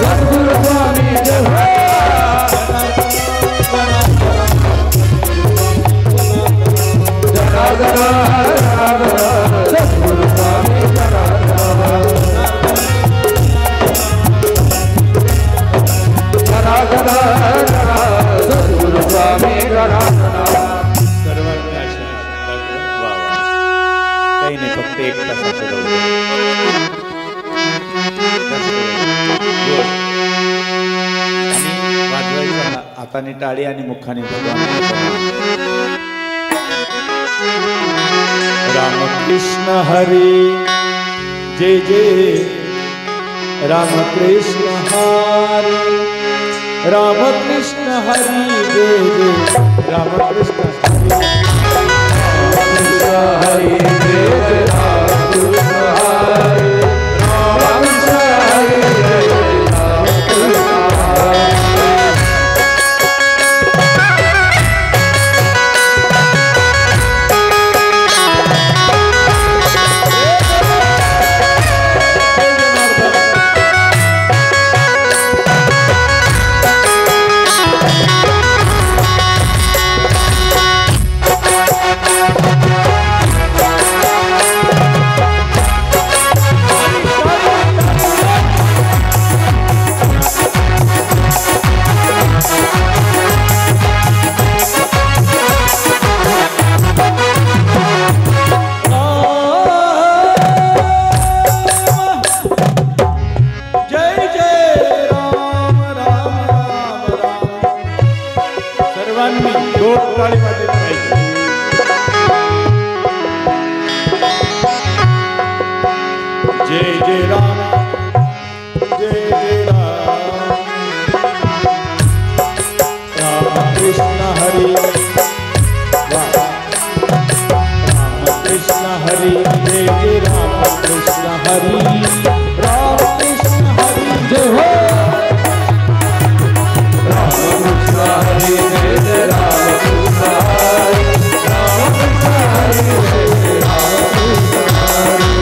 सद्गुरु स्वामी जनार्दन. सद्गुरु स्वामी जनार्दन. सद्गुरु स्वामी जनार्दन. सर्वांनी आशीर्वाद. काही नाही, फक्त 1 तासाचं आणि वाजवायचं हाताने टाळी आणि मुखाने भगवान. रामकृष्ण हरी जय जय. रामकृष्ण हरी. रामकृष्ण हरी जय जय. रामकृष्ण हरी. रामकृष्ण हरी जय जय. रामकृष्ण हरी. रामकृष्ण हरी जय जय. रामकृष्ण हरी. जय जय राम. जय जय राम. राम कृष्ण हरी राम कृष्ण हरी जय जय राम कृष्ण हरी राम कृष्ण हरी जय हो राम कृष्ण हरी जय जय राम कृष्ण हरी राम कृष्ण हरी जय जय राम कृष्ण हरी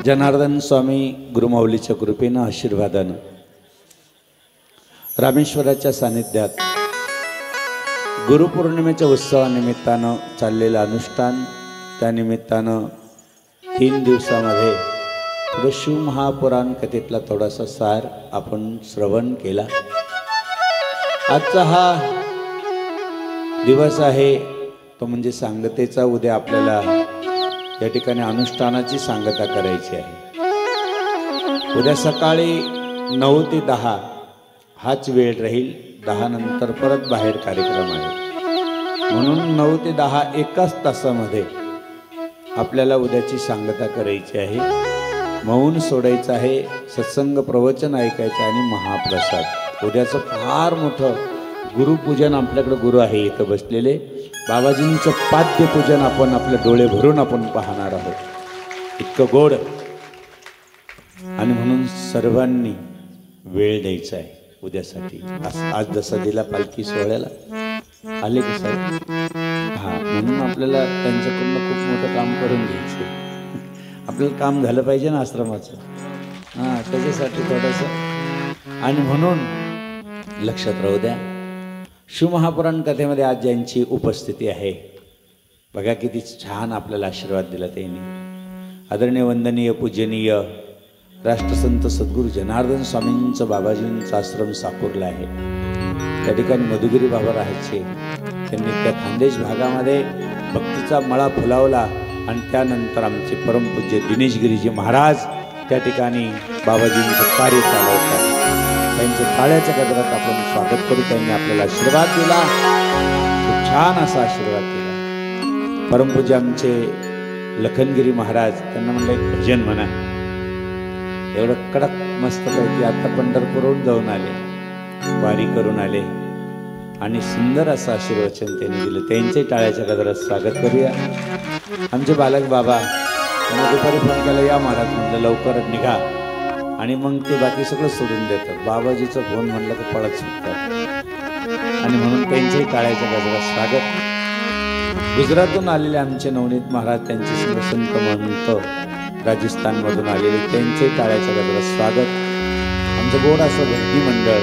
जनार्दन स्वामी गुरुमाऊलीच्या कृपेनं आशीर्वादानं रामेश्वराच्या सानिध्यात गुरुपौर्णिमेच्या उत्सवानिमित्तानं चाललेलं अनुष्ठान, त्यानिमित्तानं 3 दिवसामध्ये थोडं शिवमहापुराण कथेतला थोडासा सार आपण श्रवण केला. आजचा हा दिवस आहे तो म्हणजे सांगतेचा. उद्या आपल्याला या ठिकाणी अनुष्ठानाची सांगता करायची आहे. उद्या सकाळी 9 ते 10 हाच वेळ राहील. 10 नंतर परत बाहेर कार्यक्रम आहे, म्हणून 9 ते 10 एकाच तासामध्ये आपल्याला उद्याची सांगता करायची आहे. मौन सोडायचं आहे, सत्संग प्रवचन ऐकायचं आणि महाप्रसाद. उद्याचं फार मोठं गुरुपूजन आपल्याकडे गुरु आहे इथं बसलेले. बाबाजींचं पाद्यपूजन आपण आपले डोळे भरून आपण पाहणार आहोत. इतकं गोड, आणि म्हणून सर्वांनी वेळ द्यायचा आहे. उद्यासाठी. आज जसा दिला पालखी सोहळ्याला आले का साहेब? हा, म्हणून आपल्याला त्यांच्याकडून खूप मोठं काम करून घ्यायचं. आपल्याला काम झालं पाहिजे ना आश्रमाचं. हां, त्याच्यासाठी थोडंसं. आणि म्हणून लक्षात राहू द्या, शिवमहापुराण कथेमध्ये आज ज्यांची उपस्थिती आहे बघा किती छान आपल्याला आशीर्वाद दिला त्यांनी. आदरणीय वंदनीय पूजनीय राष्ट्रसंत सद्गुरू जनार्दन स्वामींचं बाबाजींचं आश्रम साकूरला आहे. त्या ठिकाणी मधुगिरी बाबा राहायचे. त्यांनी त्या खानदेश भागामध्ये भक्तीचा मळा फुलावला आणि त्यानंतर आमचे परमपूज्य दिनेश गिरीजी महाराज त्या ठिकाणी बाबाजींचं कार्य चालवतात. त्यांच्या टाळ्याच्या गजरात आपण स्वागत करू. त्यांनी आपल्याला आशीर्वाद दिला, खूप छान असा आशीर्वाद दिला. परमपूज्य आमचे लखनगिरी महाराज, त्यांना म्हणलं एक भजन म्हणा. एवढं कडक मस्तपैकी आता पंढरपूरहून जाऊन आले, वारी करून आले आणि सुंदर असं आशीर्वचन त्यांनी दिलं. त्यांचे टाळ्याच्या गजरात स्वागत करूया. आमचे बालक बाबा त्यांना दुपारी फोन केला, या महाराज म्हणलं लवकर निघा, आणि मग ते बाकी सगळं सोडून देतात. बाबाजीचं फोन म्हणलं तर पळत सुटतात. आणि म्हणून त्यांच्याही टाळ्याच्या गजरात स्वागत. गुजरातहून आलेले आमचे नवनीत महाराज, त्यांचे संत महंत राजस्थानमधून आलेले, त्यांचे टाळ्याच्या गजरात स्वागत. आमचं गोड असं भक्ती मंडळ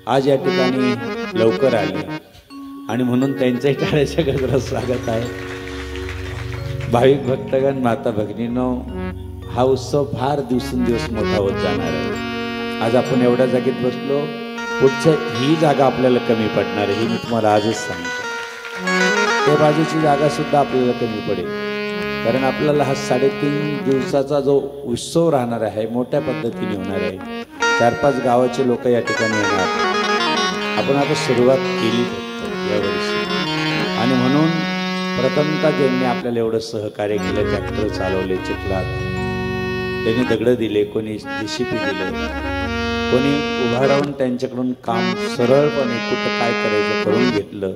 आज या ठिकाणी लवकर आले आणि म्हणून त्यांच्याही टाळ्याच्या गजरात स्वागत आहे. भाविक भक्तगण, माता भगिनींनो, हा उत्सव फार दिवसेंदिवस मोठा होत जाणार आहे. आज आपण एवढ्या जागेत बसलो, पुढच्या ही जागा आपल्याला कमी पडणार आहे, ही मी तुम्हाला आजच सांगतो. त्या बाजूची जागा सुद्धा आपल्याला कमी पडेल, कारण आपल्याला हा 3.5 दिवसाचा जो उत्सव राहणार आहे मोठ्या पद्धतीने होणार आहे. 4-5 गावाचे लोक या ठिकाणी येणार. आपण आता सुरुवात केली यावर्षी, आणि म्हणून प्रथमतः ज्यांनी आपल्याला एवढं सहकार्य केलं, ट्रॅक्टर चालवले चिखलात, त्यांनी दगडं दिले, कोणी JCB दिलं, कोणी उभा राहून त्यांच्याकडून काम सरळपणे कुठं काय करायचं करून घेतलं,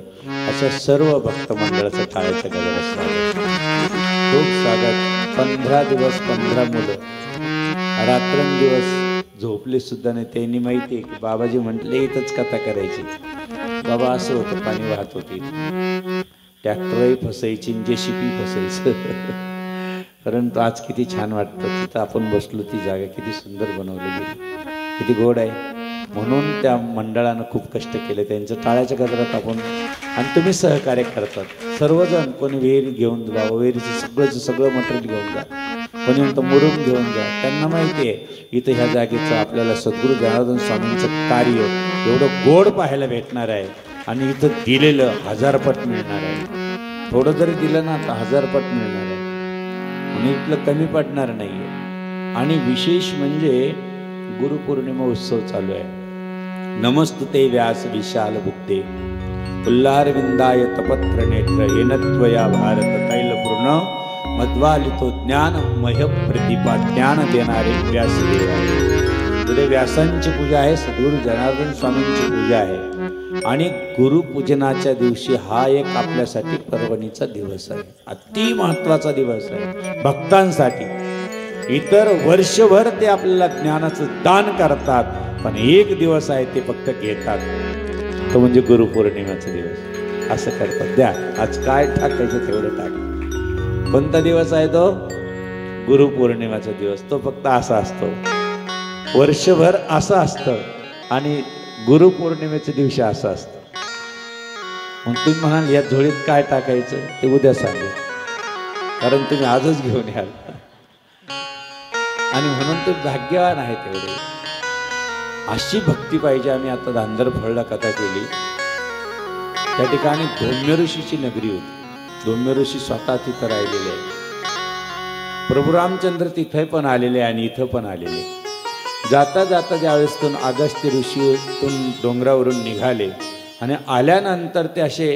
अशा सर्व भक्त मंडळाचं टाळ्याच्या गजरात स्वागत, खूप स्वागत. 15 दिवस 15 मुलं रात्रंदिवस झोपले सुद्धा नाही. त्यांनी माहिती आहे की बाबाजी म्हटले इथंच कथा करायची. बाबा असं होतं, पाणी वाहत होती, ट्रॅक्टरही फसायची, JCB फसायचं. परंतु आज किती छान वाटतं, तिथं आपण बसलो, ती जागा किती सुंदर बनवलेली, किती गोड आहे. म्हणून त्या मंडळानं खूप कष्ट केले. त्यांच्या टाळ्याच्या गजरात आपण, आणि तुम्ही सहकार्य करतात सर्वजण. कोणी विहीर घेऊन जा, विहिरीचं सगळं मटेरियल घेऊन जा, कोणी म्हणतं मुरुम घेऊन जा. त्यांना माहिती आहे इथं ह्या जागेचं आपल्याला सद्गुरू जनार्दन स्वामींचं कार्य एवढं गोड पाहायला भेटणार आहे, आणि इथं दिलेलं 1000 पट मिळणार आहे. थोडं जरी दिलं ना तर 1000 पट मिळणार आहे, आणि इथलं कमी पडणार नाही आहे. आणि विशेष म्हणजे गुरुपौर्णिमा उत्सव चालू आहे. नमस्तुते व्यास विशाल बुद्धे उल्लारविंदाय तपत्र नेत्र येनत्वया भारत तैलपूर्ण मध्वालितो ज्ञान मह्य प्रतिपा. ज्ञान देणारे व्यासदेव आहे. उद्या व्यासांची पूजा आहे, सद्गुरू जनार्दन स्वामींची पूजा आहे, आणि गुरुपूजनाच्या दिवशी हा एक आपल्यासाठी पर्वणीचा दिवस आहे, अति महत्वाचा दिवस आहे भक्तांसाठी. इतर वर्षभर ते आपल्याला ज्ञानाचं दान करतात, पण एक दिवस आहे ते फक्त घेतात, तो म्हणजे गुरुपौर्णिमेचा दिवस. असं करतात, द्या आज काय टाकायचं तेवढं टाक. कोणता दिवस आहे तो? गुरुपौर्णिमेचा दिवस. तो फक्त असा असतो, वर्षभर असं असतं, आणि गुरुपौर्णिमेच्या दिवशी असं असतं. मग तुम्ही म्हणाल या झोळीत काय टाकायचं ते उद्या सांगेल, कारण तुम्ही आजच घेऊन याल. आणि म्हणून ते भाग्यवान आहे तेवढे. अशी भक्ती पाहिजे. आम्ही आता धांदरफळला कथा केली, त्या ठिकाणी धौम्य ऋषीची नगरी होती. धौम्य ऋषी स्वतः तिथं राहिलेले आहे. प्रभू रामचंद्र तिथे पण आलेले आणि इथं पण आलेले. जाता जाता ज्यावेळेस अगस्त्य ऋषीतून डोंगरावरून निघाले आणि आल्यानंतर ते असे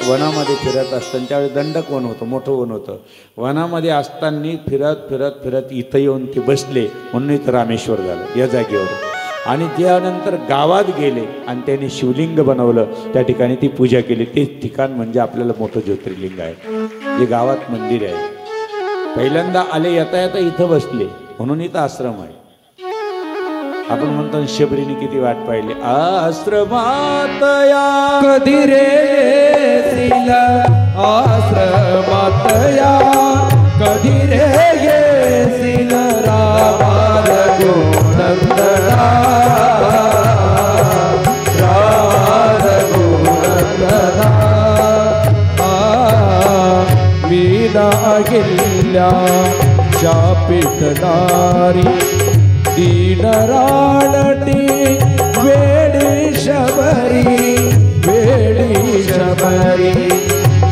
वनामध्ये फिरत असताना, त्यावेळेस दंडक वन होतं, मोठं वन होतं. वनामध्ये असताना फिरत फिरत फिरत इथं येऊन ते बसले, म्हणून इथं रामेश्वर झालं या जागेवर. आणि त्यानंतर गावात गेले आणि त्यांनी शिवलिंग बनवलं, त्या ठिकाणी ती पूजा केली. ते ठिकाण म्हणजे आपल्याला मोठं ज्योतिर्लिंग आहे, जे गावात मंदिर आहे. पहिल्यांदा आले, येता येता इथं बसले, म्हणून इथं आश्रम आहे. आपण म्हणतो ना, शबरीने किती वाट पाहिली. आश्रमात या कधी रे येशील आश्रमात या, कधी रे येशील रामा रघुनंदना, रामा रघुनंदना. मीना गेल्या शापितणारी दीन राणटी वेडी शबरी, वेडी शबरी.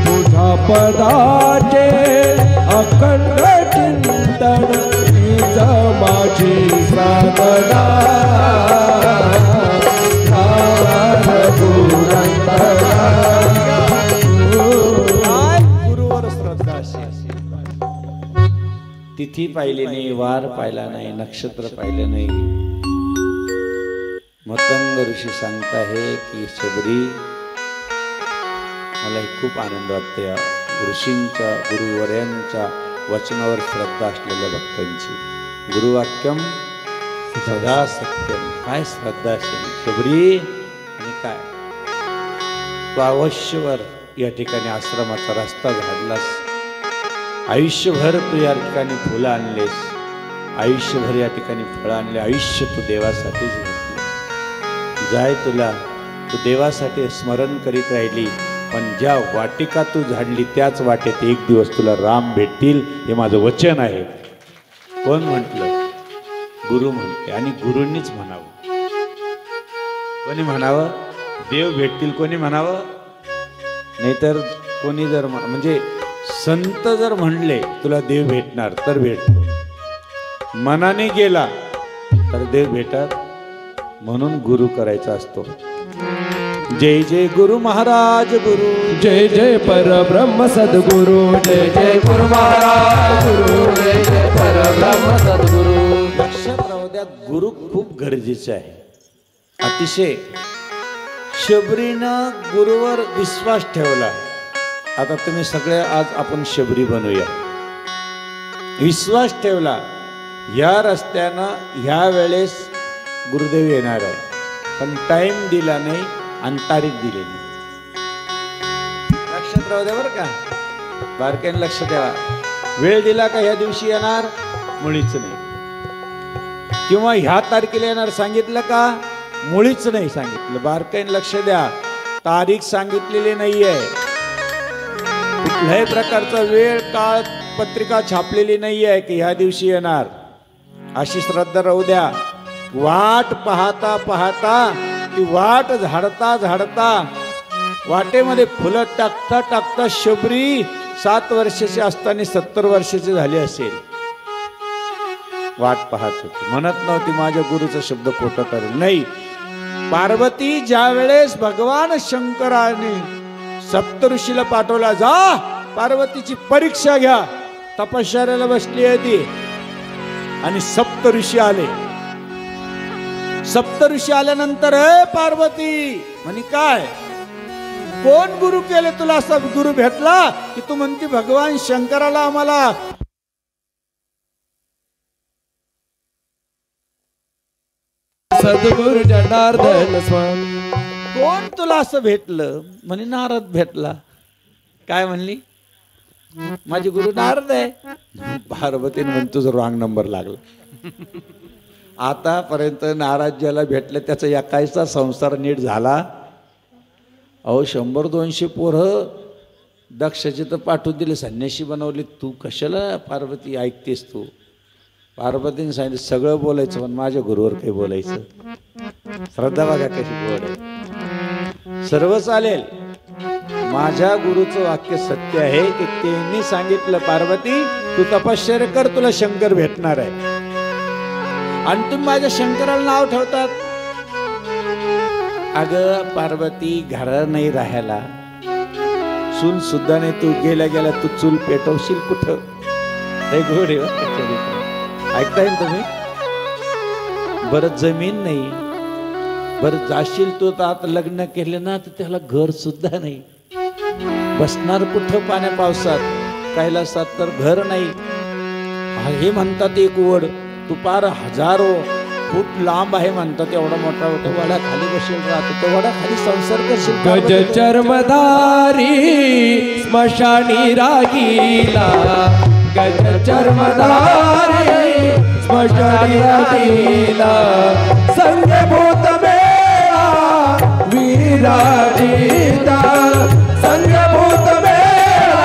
तुझा पदाचे अखंड चिंतन हीच माझी साधना. गुरुवर श्रद्धा अशी. तिथी पाहिली नाही, वार पाहिला नाही, नक्षत्र पाहिलं नाही. मतंग ऋषी सांगताहे की शबरी, मला खूप आनंद वाटतो या ऋषींच्या, गुरुवर्यांच्या वचनावर श्रद्धा असलेल्या भक्तांची. गुरुवाक्यम सदा सत्यम. काय श्रद्धा असेल शबरी. आणि काय तू आयुष्यभर या ठिकाणी आश्रमाचा रस्ता झाडलास, आयुष्यभर तू या ठिकाणी फुलं आणलेस, आयुष्यभर या ठिकाणी फळं आणले, आयुष्य तू देवासाठीच घेतलं. जाय तुला, तू देवासाठी स्मरण करीत राहिली, पण ज्या वाटिका तू झाडली त्याच वाटेत एक दिवस तुला राम भेटतील, हे माझं वचन आहे. कोण म्हटलं? गुरु म्हणते. आणि गुरूंनीच म्हणावं. कोणी म्हणावं? देव भेटतील कोणी म्हणावं? नाहीतर कोणी जर म्हणजे संत जर म्हणले तुला देव भेटणार तर भेटतो, मनाने गेला तर देव भेटत. म्हणून गुरु करायचा असतो. जय जय गुरु महाराज गुरु, जय जय परब्रह्म सद्गुरु, जय जय गुरु महाराज गुरु, जय जय परब्रह्म सद्गुरु. लक्षात राहू द्या, गुरु खूप गरजेचे आहे, अतिशय. शबरीनं गुरुवर विश्वास ठेवला. आता तुम्ही सगळे आज आपण शबरी बनूया. विश्वास ठेवला. या रस्त्यानं ह्या वेळेस गुरुदेव येणार आहे, पण टाइम दिला नाही आणि तारीख दिली नाही. लक्षात राहू द्या बरं का, बारकाईने लक्ष द्यावा. वेळ दिला का ह्या दिवशी येणार? मुळीच नाही. किंवा ह्या तारखेला येणार सांगितलं का? मुळीच नाही सांगितलं. बारकाईने लक्ष द्या, तारीख सांगितलेली नाहीये. कुठल्याही प्रकारचा वेळ काळ पत्रिका छापलेली नाहीये की ह्या दिवशी येणार. अशी श्रद्धा राहू द्या. वाट पाहता पाहता, ती वाट झाडता झाडता, वाटेमध्ये फुलं टाकता टाकता शबरी 7 वर्षाची असताना 70 वर्षाची झाली असेल. वाट पाहत होती, म्हणत नव्हती माझ्या गुरुचा शब्द खोटा ठरेल. नाही, पार्वती ज्या वेळेस भगवान शंकराने सप्तऋषीला पाठवला, जा पार्वतीची परीक्षा घ्या, तपश्चर्याला बसली आहे ती. आणि सप्तऋषी आले. सप्तऋषी आल्यानंतर पार्वती म्हणे, काय कोण गुरु केले तुला? असा गुरु भेटला की तू म्हणती भगवान शंकराला आम्हाला सद्गुरु जनार्दन स्वामी. कोण तुला असं भेटलं? म्हणे नारद भेटला. काय म्हणली? माझे गुरु नारद आहे. पार्वतीने म्हणे तुझा रॉंग नंबर लागला. आतापर्यंत नारद ज्याला भेटले त्याचा एकायचा संसार नीट झाला. अहो 100-200 पोरं दक्षाची तर पाठवून दिले, संन्याशी बनवले. तू कशाला पार्वती ऐकतेस? तू पार्वतीने सांगितलं सगळं बोलायचं, पण माझ्या गुरुवर काही बोलायचं. श्रद्धा बघा कशी गोड आहे. सर्व चालेल, माझ्या गुरुचं वाक्य सत्य आहे की त्यांनी सांगितलं पार्वती तू तपश्चर्या कर, तुला शंकर भेटणार आहे. आणि तुम्ही माझ्या शंकराला नाव ठेवतात. अगं पार्वती, घर नाही राहायला, चूल सुद्धा नाही. तू गेल्या गेल्या तू चूल पेटवशील कुठं? गोड ऐकताय ना तुम्ही? बरं जमीन नाही, बरं जाशील तू तर आता लग्न केले ना तर त्याला घर सुद्धा नाही. बसणार कुठं पाण्या पावसात? कैलासात तर घर नाही. हे म्हणतात एक वड, तू पार हजारो खूप लांब आहे म्हणतात, एवढा मोठा होतो, वडा खाली बसेल राहतो, तो वडा खाली संसार करशील. गज चर्मधारी स्मशानी रागीला, गज चर्मधारी स्मशानी रागीला, संगभूत मेळा विराजिता, संगभूत मेळा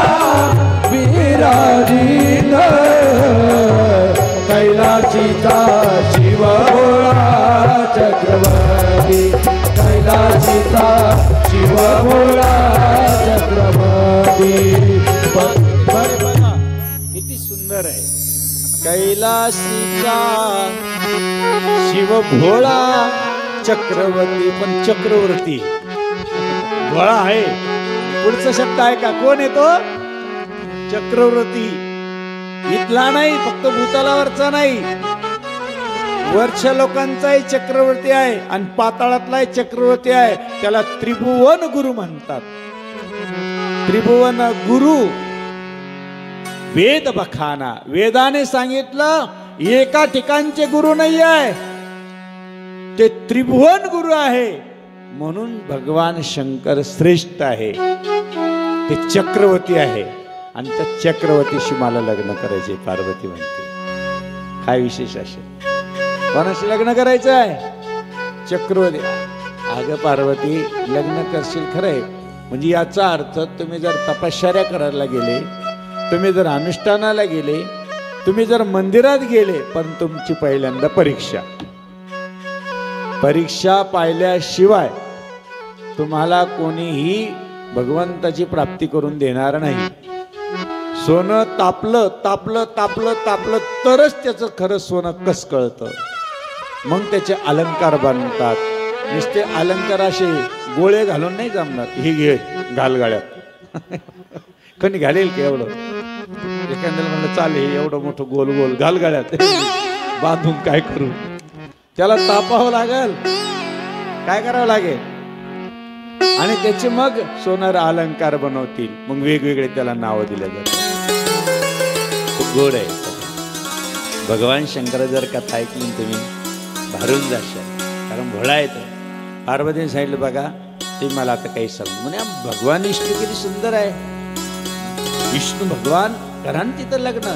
विराजिता, कैलाशीचा शिव भोळा चक्रवर्ती, कैलाशीचा शिव भोळा चक्रवर्ती. बघा किती सुंदर आहे. कैलासीचा शिव भोळा चक्रवर्ती, पण चक्रवर्ती भोळा आहे. पुढचा शब्द आहे का, कोण येतो? चक्रवर्ती. इथला नाही, फक्त भूतलावरचा नाही, वरच्या लोकांचाही चक्रवर्ती आहे आणि पाताळातलाही चक्रवर्ती आहे. त्याला त्रिभुवन गुरु म्हणतात. त्रिभुवन गुरु वेद बखाना, वेदाने सांगितलं एका ठिकाणचे गुरु नाही आहे, ते त्रिभुवन गुरु आहे. म्हणून भगवान शंकर श्रेष्ठ आहे, ते चक्रवर्ती आहे. आणि त्या चक्रवर्तीशी मला लग्न करायचे. पार्वती म्हणते काय विशेष असेल, कोणाशी लग्न करायचं आहे? चक्रवर्ती. अगं पार्वती लग्न करशील खरंय, म्हणजे याचा अर्थ तुम्ही जर तपश्चर्या करायला गेले, तुम्ही जर अनुष्ठानाला गेले, तुम्ही जर मंदिरात गेले, पण तुमची पहिल्यांदा परीक्षा पाहिल्याशिवाय तुम्हाला कोणीही भगवंताची प्राप्ती करून देणार नाही. सोनं तापलं तापलं तापलं तापलं तरच त्याचं खरं सोनं कस कळतं. मग त्याचे अलंकार बनतात. नुसते अलंकार असे गोळे घालून नाही जमणार. हे घे घाल गाळ्यात. कोणी घालेल की एवढं? एखाद्याला म्हणलं चालेल एवढं मोठं गोल गोल घाल गाळ्यात बांधून काय करू? त्याला तापावं लागेल, काय करावं लागेल, आणि त्याचे मग सोनार अलंकार बनवतील. मग वेगवेगळे त्याला नावं दिले जातात. खूप गोड आहे. भगवान शंकर जर कथा ऐकली तुम्ही भारून जाशाल, कारण भोळा येतो. पार्वतीने सांगितलं बघा ते मला आता काही सांग. म्हणजे भगवान विष्णू किती सुंदर आहे. विष्णू भगवान करा तिथं लग्न.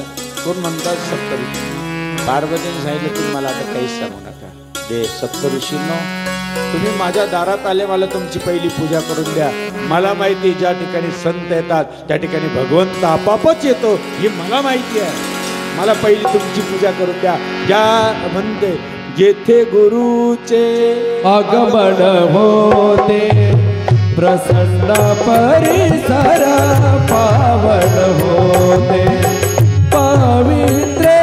कोण म्हणतात सप्तऋषी. पार्वतीने सांगितलं तुम्ही मला आता काहीच सांगू नका. दे सप्तऋषींनो, तुम्ही माझ्या दारात आले, मला तुमची पहिली पूजा करून द्या. मला माहिती ज्या ठिकाणी संत येतात त्या ठिकाणी भगवंत आपापच येतो, हे मला माहिती आहे. मला पहिली तुमची पूजा करून द्या. ज्या म्हणते जेथे गुरुचे आगमन होते, प्रसन्न परिसर पावन होते, पवित्रे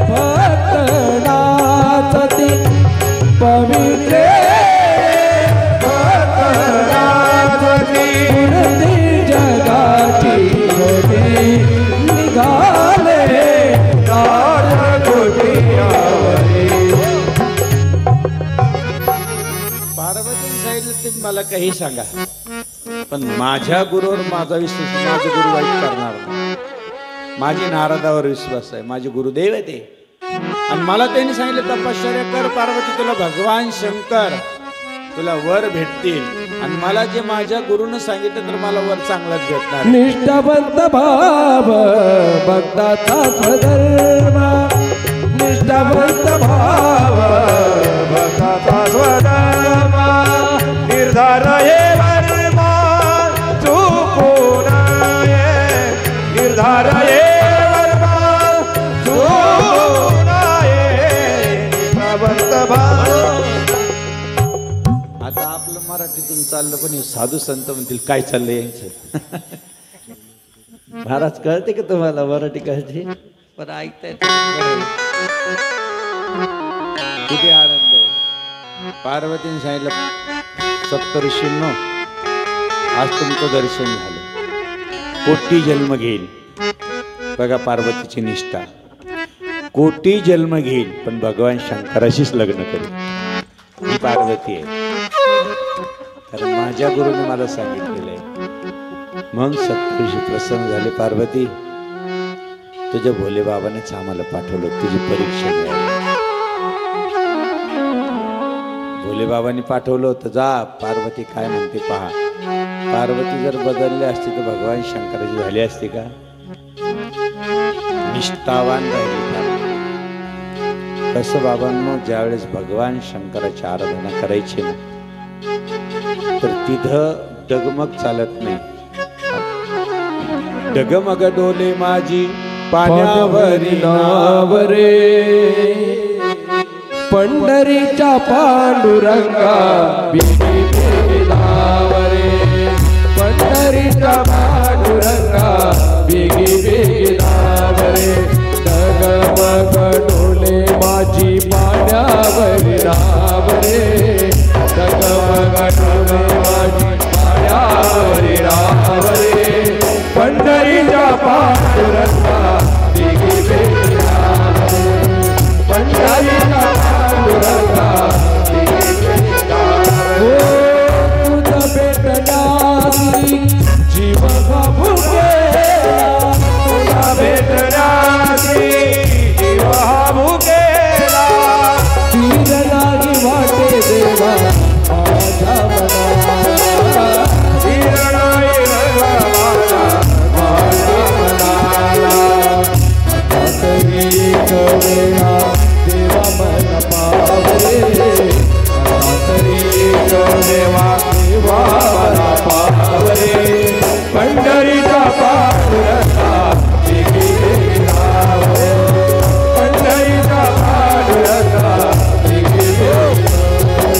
भक्त नाचती, पवित्रे भक्त नाचती, मूर्ती जगाची होती, निघाले काळ कोटियावरी. पार्वतीने सांगितलं ते मला काही सांगा, पण माझ्या गुरुवर माझा विश्वास, माझे गुरु वाईट करणार नाही. माझी नारदावर विश्वास आहे. माझे गुरुदेव आहे ते. आणि मला त्यांनी सांगितलं तपश्चर्या कर पार्वती, तुला भगवान शंकर तुला वर भेटतील. आणि मला जे माझ्या गुरुनं सांगितलं तर मला वर चांगलाच भेटणार. निष्ठावंत भाव भक्ताचा स्वधर्म, निष्ठावंत भाव भक्ताचा स्वधर्म, निर्धार हे वर्म चुकू नये, निर्धार हे वर्म चुकू नये, निष्ठावंत भाव. आता आपलं मराठीतून चाललं, पण साधू संत म्हणतील काय चाललंय यांचं. महाराज कळते का तुम्हाला मराठी कळते? पण ऐकताय किती आनंद आहे. पार्वतीने सांगितलं सप्तऋषींनो, आज तुमचं दर्शन झालं, कोटी जन्म घेईल. बघा पार्वतीची निष्ठा, कोटी जन्म घेईल पण भगवान शंकराशीच लग्न करेल. ही पार्वती आहे, कारण माझ्या गुरुने मला सांगितलेलं आहे. मग सप्तऋषी प्रसन्न झाले. पार्वती, तुझ्या भोले बाबानेच आम्हाला पाठवलं तुझी परीक्षा घ्यायला. बाबांनी पाठवलं होतं, जा पार्वती काय म्हणते पहा. पार्वती जर बदलली असती तर भगवान शंकराची झाली असती का? निष्ठावान राहिली. कसं बाबांनो, ज्यावेळेस भगवान शंकराची आराधना करायची ना तर तिथं डगमग चालत नाही. डगमग डोले माझी पाण्यावरी नावरे, पंढरीच्या पांडुरंगा बिगी बिगी नावरे, पंढरीच्या पांडुरंगा बिगी बिगी नावरे. डगमग डोले माझी पाण्यावरी नावरे, डगमग डोले माझी पाण्यावरी नावरे, पंढरीच्या पांडुरंगा बिगी बिगी नावरे, पंढरीच्या पांडुरंगा बिगी बिगी नावरे. तुझं भेटण्याची जीव भुकेला, तुझं भेटण्याची जीव भुकेला, तीर लागी वाटे देवा माझ्या मनाला, तीर नाही माझ्या मनाला. आता तरी कवेळा देवा मन पावरे, आता तरी कवेळा देवा मन पावरे, पंढरीचा पांडुरंगा बिगी बिगी नावरे, पंढरीचा पांडुरंगा बिगी बिगी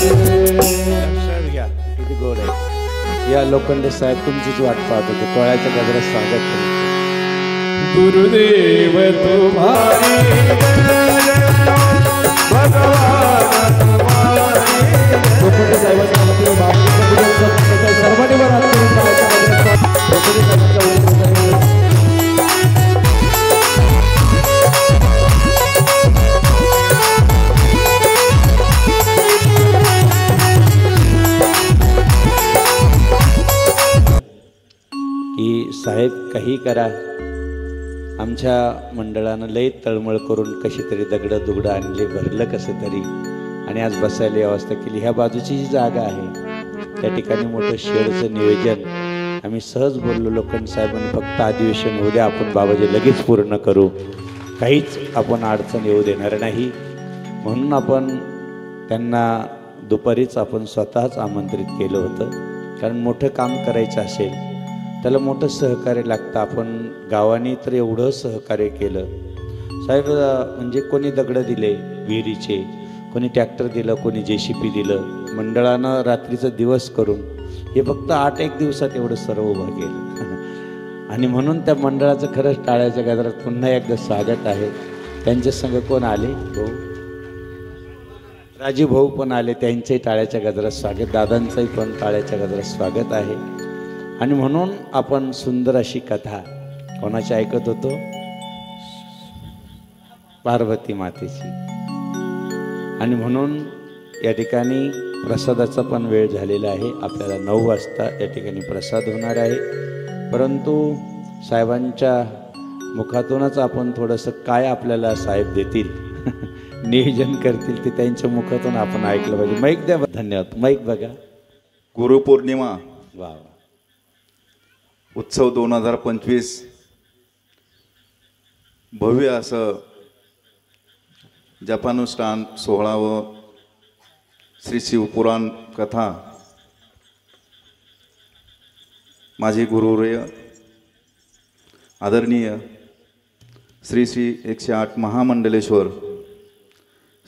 नावरे. लक्षात घ्या किती गोड आहे. या लोखंडे साहेब तुमचीच वाट पाहत होते. टोळ्याच्या गजरात स्वागत करतो. गुरुदेव तुम्हारी भगवान तुम्हारी. लोखंडे साहेबांच्या वतीने बाबांच्या सर्वांनी वर हात करून टाळ्याच्या गजरात लोखंडे साहेबांच्या वतीने की साहेब काही करा, आमच्या मंडळानं लई तळमळ करून कशी तरी दगडं दुगडं आणले, भरलं कसं तरी, आणि आज बसायला व्यवस्था केली. ह्या बाजूची जी जागा आहे त्या ठिकाणी मोठं शेडचं नियोजन आम्ही सहज बोललो लोखंड साहेबांनी, फक्त अधिवेशन होऊ द्या, आपण बाबाजी लगेच पूर्ण करू, काहीच आपण अडचण येऊ देणार नाही. म्हणून आपण त्यांना दुपारीच आपण स्वतःच आमंत्रित केलं होतं. कारण मोठं काम करायचं असेल त्याला मोठं सहकार्य लागतं. आपण गावाने तर एवढं सहकार्य केलं साहेब. म्हणजे कोणी दगडं दिले विहिरीचे, कोणी ट्रॅक्टर दिलं, कोणी JCB दिलं. मंडळानं रात्रीचा दिवस करून हे फक्त 8 दिवसात एवढं सर्व उभं केलं. आणि म्हणून त्या मंडळाचं खरंच टाळ्याच्या गजरात पुन्हा एकदा स्वागत आहे. त्यांच्या संग कोण आले? भाऊ राजीव भाऊ पण आले, त्यांचंही टाळ्याच्या गजरात स्वागत, दादांचंही पण टाळ्याच्या गजरात स्वागत आहे. आणि म्हणून आपण सुंदर अशी कथा कोणाची ऐकत होतो? पार्वती मातेची. आणि म्हणून या ठिकाणी प्रसादाचा पण वेळ झालेला आहे. आपल्याला 9 वाजता या ठिकाणी प्रसाद होणार आहे. परंतु साहेबांच्या मुखातूनच आपण थोडंसं काय आपल्याला साहेब देतील नियोजन करतील ते त्यांच्या मुखातून आपण ऐकलं पाहिजे. माईक द्या. धन्यवाद. माईक बघा. गुरुपौर्णिमा वा उत्सव 2025 भव्य असं जपानुष्ठान 16व श्री शिवपुराण कथा माझे गुरुवर्य आदरणीय श्री 108 महामंडलेश्वर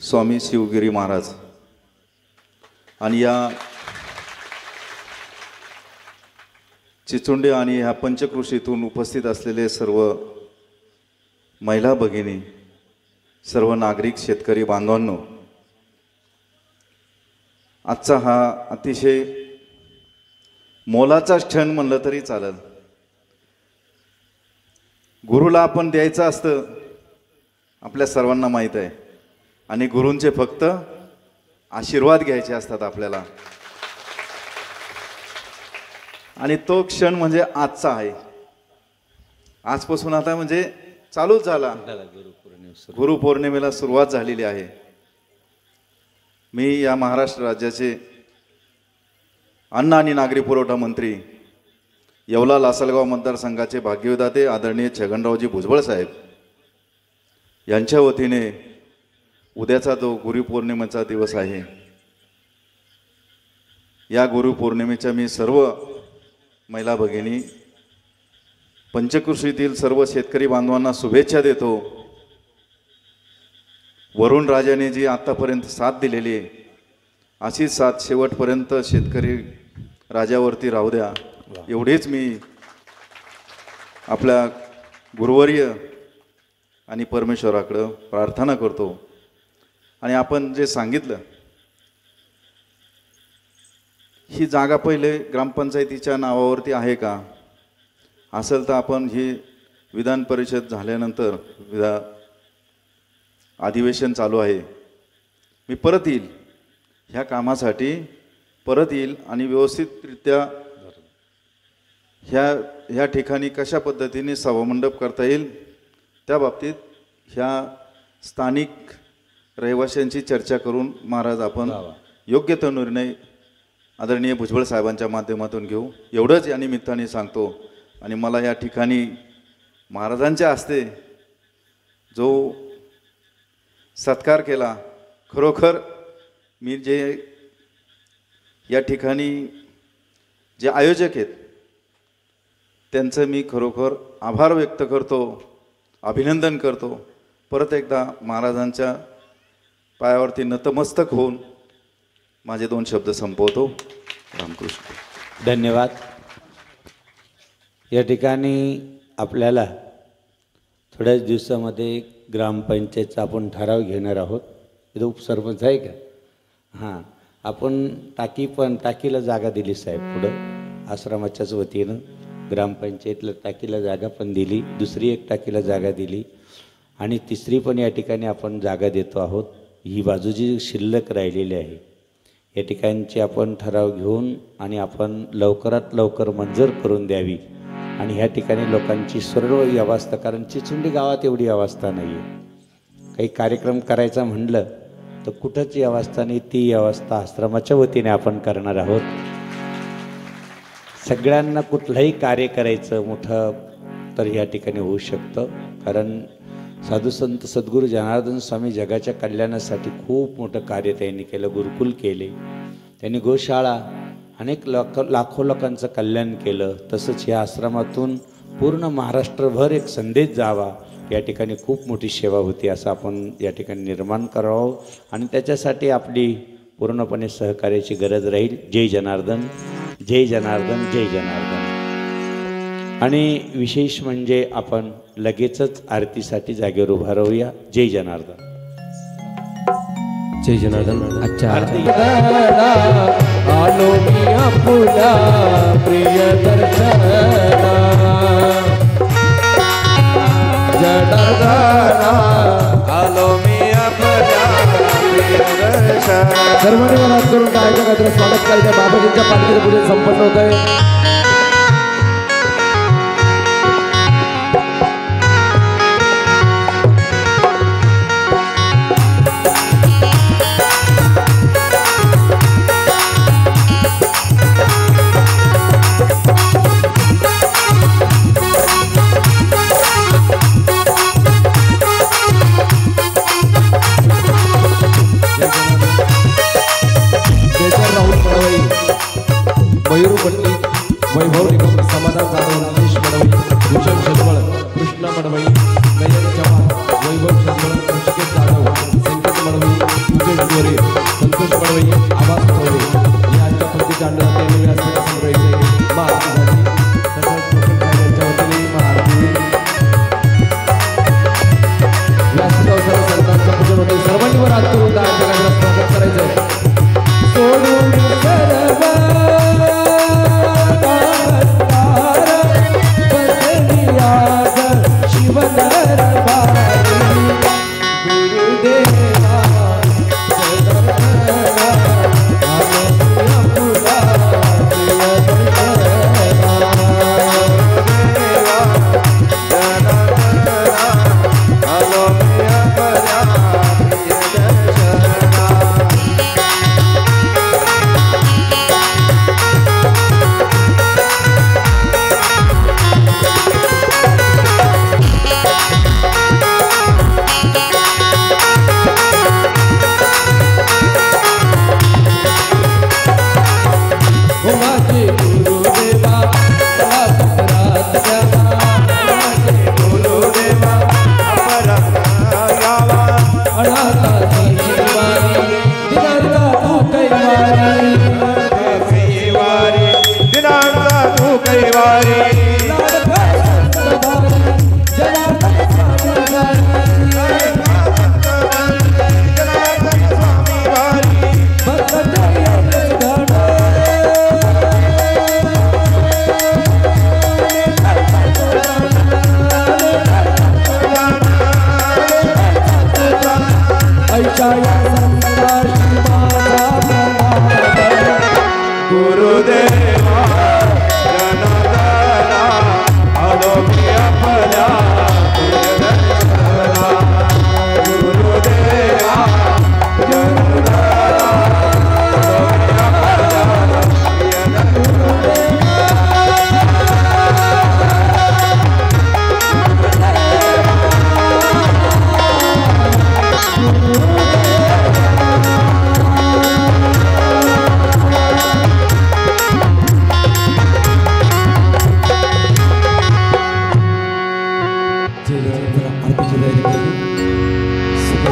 स्वामी शिवगिरी महाराज आणि या चिचुंडे आणि ह्या पंचक्रोशीतून उपस्थित असलेले सर्व महिला भगिनी, सर्व नागरिक, शेतकरी बांधवांनो, आजचा हा अतिशय मोलाचा क्षण म्हणलं तरी चालेल. गुरुला आपण द्यायचं असतं आपल्या सर्वांना माहीत आहे, आणि गुरूंचे फक्त आशीर्वाद घ्यायचे असतात आपल्याला. आणि तो क्षण म्हणजे आजचा आहे. आजपासून आता म्हणजे चालूच झाला, गुरुपौर्णिमेला सुरुवात झालेली आहे. मी या महाराष्ट्र राज्याचे अन्न आणि नागरी पुरवठा मंत्री येवला लासलगाव मतदारसंघाचे भाग्यविधाते आदरणीय छगनरावजी भुजबळ साहेब यांच्या वतीने उद्याचा जो गुरुपौर्णिमेचा दिवस आहे, या गुरुपौर्णिमेच्या मी सर्व महिला भगिनी, पंचकृषीतील सर्व शेतकरी बांधवांना शुभेच्छा देतो. वरुण राजाने जी आत्तापर्यंत साथ दिलेली आहे, अशीच साथ शेवटपर्यंत शेतकरी राजावरती राहू द्या, एवढीच मी आपल्या गुरुवर्य आणि परमेश्वराकडं प्रार्थना करतो. आणि आपण जे सांगितलं, ही जागा पहिले ग्रामपंचायतीच्या नावावरती आहे का असेल तर आपण ही विधान परिषद झाल्यानंतर अधिवेशन चालू आहे, मी परत येईल ह्या कामासाठी, परत येईल आणि व्यवस्थितरित्या ह्या ठिकाणी कशा पद्धतीने सभामंडप करता येईल त्या बाबतीत ह्या स्थानिक रहिवाशांची चर्चा करून महाराज आपण योग्य तो निर्णय आदरणीय भुजबळ साहेबांच्या माध्यमातून घेऊ, एवढंच या निमित्ताने सांगतो. आणि मला या ठिकाणी महाराजांच्या हस्ते जो सत्कार केला, खरोखर मी जे या ठिकाणी जे आयोजक आहेत त्यांचं मी खरोखर आभार व्यक्त करतो, अभिनंदन करतो. परत एकदा महाराजांच्या पायावरती नतमस्तक होऊन माझे 2 शब्द संपवतो. रामकृष्ण. धन्यवाद. या ठिकाणी आपल्याला थोड्याच दिवसामध्ये ग्रामपंचायतचा आपण ठराव घेणार आहोत. इथं उपसरपंच आहे का? हां, आपण टाकीला जागा दिली साहेब, पुढं आश्रमाच्याच वतीनं ग्रामपंचायतला टाकीला जागा पण दिली, दुसरी एक टाकीला जागा दिली आणि तिसरी पण या ठिकाणी आपण जागा देतो आहोत. ही बाजू जी शिल्लक राहिलेली आहे या ठिकाणची आपण ठराव घेऊन आणि आपण लवकरात लवकर मंजूर करून द्यावी. आणि ह्या ठिकाणी लोकांची सर्व व्यवस्था, कारण चिचुंडी गावात एवढी अवस्था नाही आहे, काही कार्यक्रम करायचा म्हणलं तर कुठंच व्यवस्था नाही, ती व्यवस्था आश्रमाच्या वतीने आपण करणार आहोत. सगळ्यांना कुठलंही कार्य करायचं मोठं तर या ठिकाणी होऊ शकतं, कारण साधू संत सद्गुरू जनार्दन स्वामी जगाच्या कल्याणासाठी खूप मोठं कार्य त्यांनी केलं. गुरुकुल केले त्यांनी, गोशाळा, अनेक लाखो लोकांचं कल्याण केलं. तसंच या आश्रमातून पूर्ण महाराष्ट्रभर एक संदेश जावा, या ठिकाणी खूप मोठी सेवा होती, असं आपण या ठिकाणी निर्माण करावं आणि त्याच्यासाठी आपली पूर्णपणे सहकार्याची गरज राहील. जय जनार्दन, जय जनार्दन, जय जनार्दन. आणि विशेष म्हणजे आपण लगेचच आरतीसाठी जागेवर उभा राहूया. जय जनार्दन, जय जनार्दन. अच्छा, आरती. आलो मी आपला प्रिय दर्शना, जनार्दना आलो मी आपल्या प्रिय दर्शना. सर्वांनी मनात करून टाळ्याच्या गजरात स्वागत करायचं. बाबाजींच्या पालखीचं पूजन संपन्न होत आहे. मयूर पंडित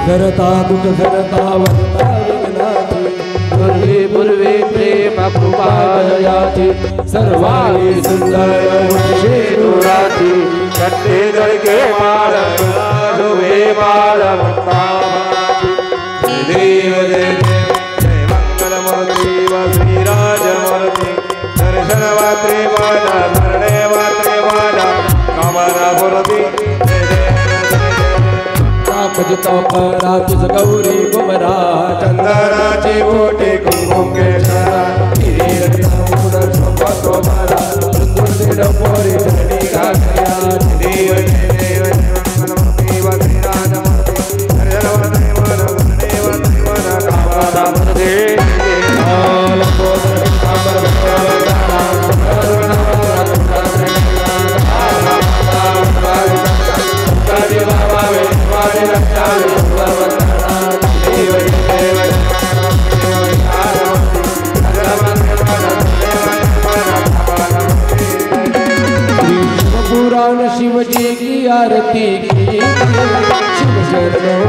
करता दुख करता वरता विघ्नाची पूर्वे पूर्वे प्रेम कृपा दयाची सर्वांगी सुंदर वंशे दुराची कट्टे दळके माळ शोभे माळ देव देव जय मंगलमूर्ती व श्रीराजमूर्ती दर्शन मात्रे माला धरणे मात्रे माला कामना पूर्ती भजता परा तुझ गौरी गुमरा चंदनाचे मोठे कुंकुम केशरा शोभतो मारा सुंदर पोरी धरणी घातल्या देव देव मंगलमूर्ती व श्रीराजमूर्ती दर्शन पुराण शिवजी की आरती की शिव शरण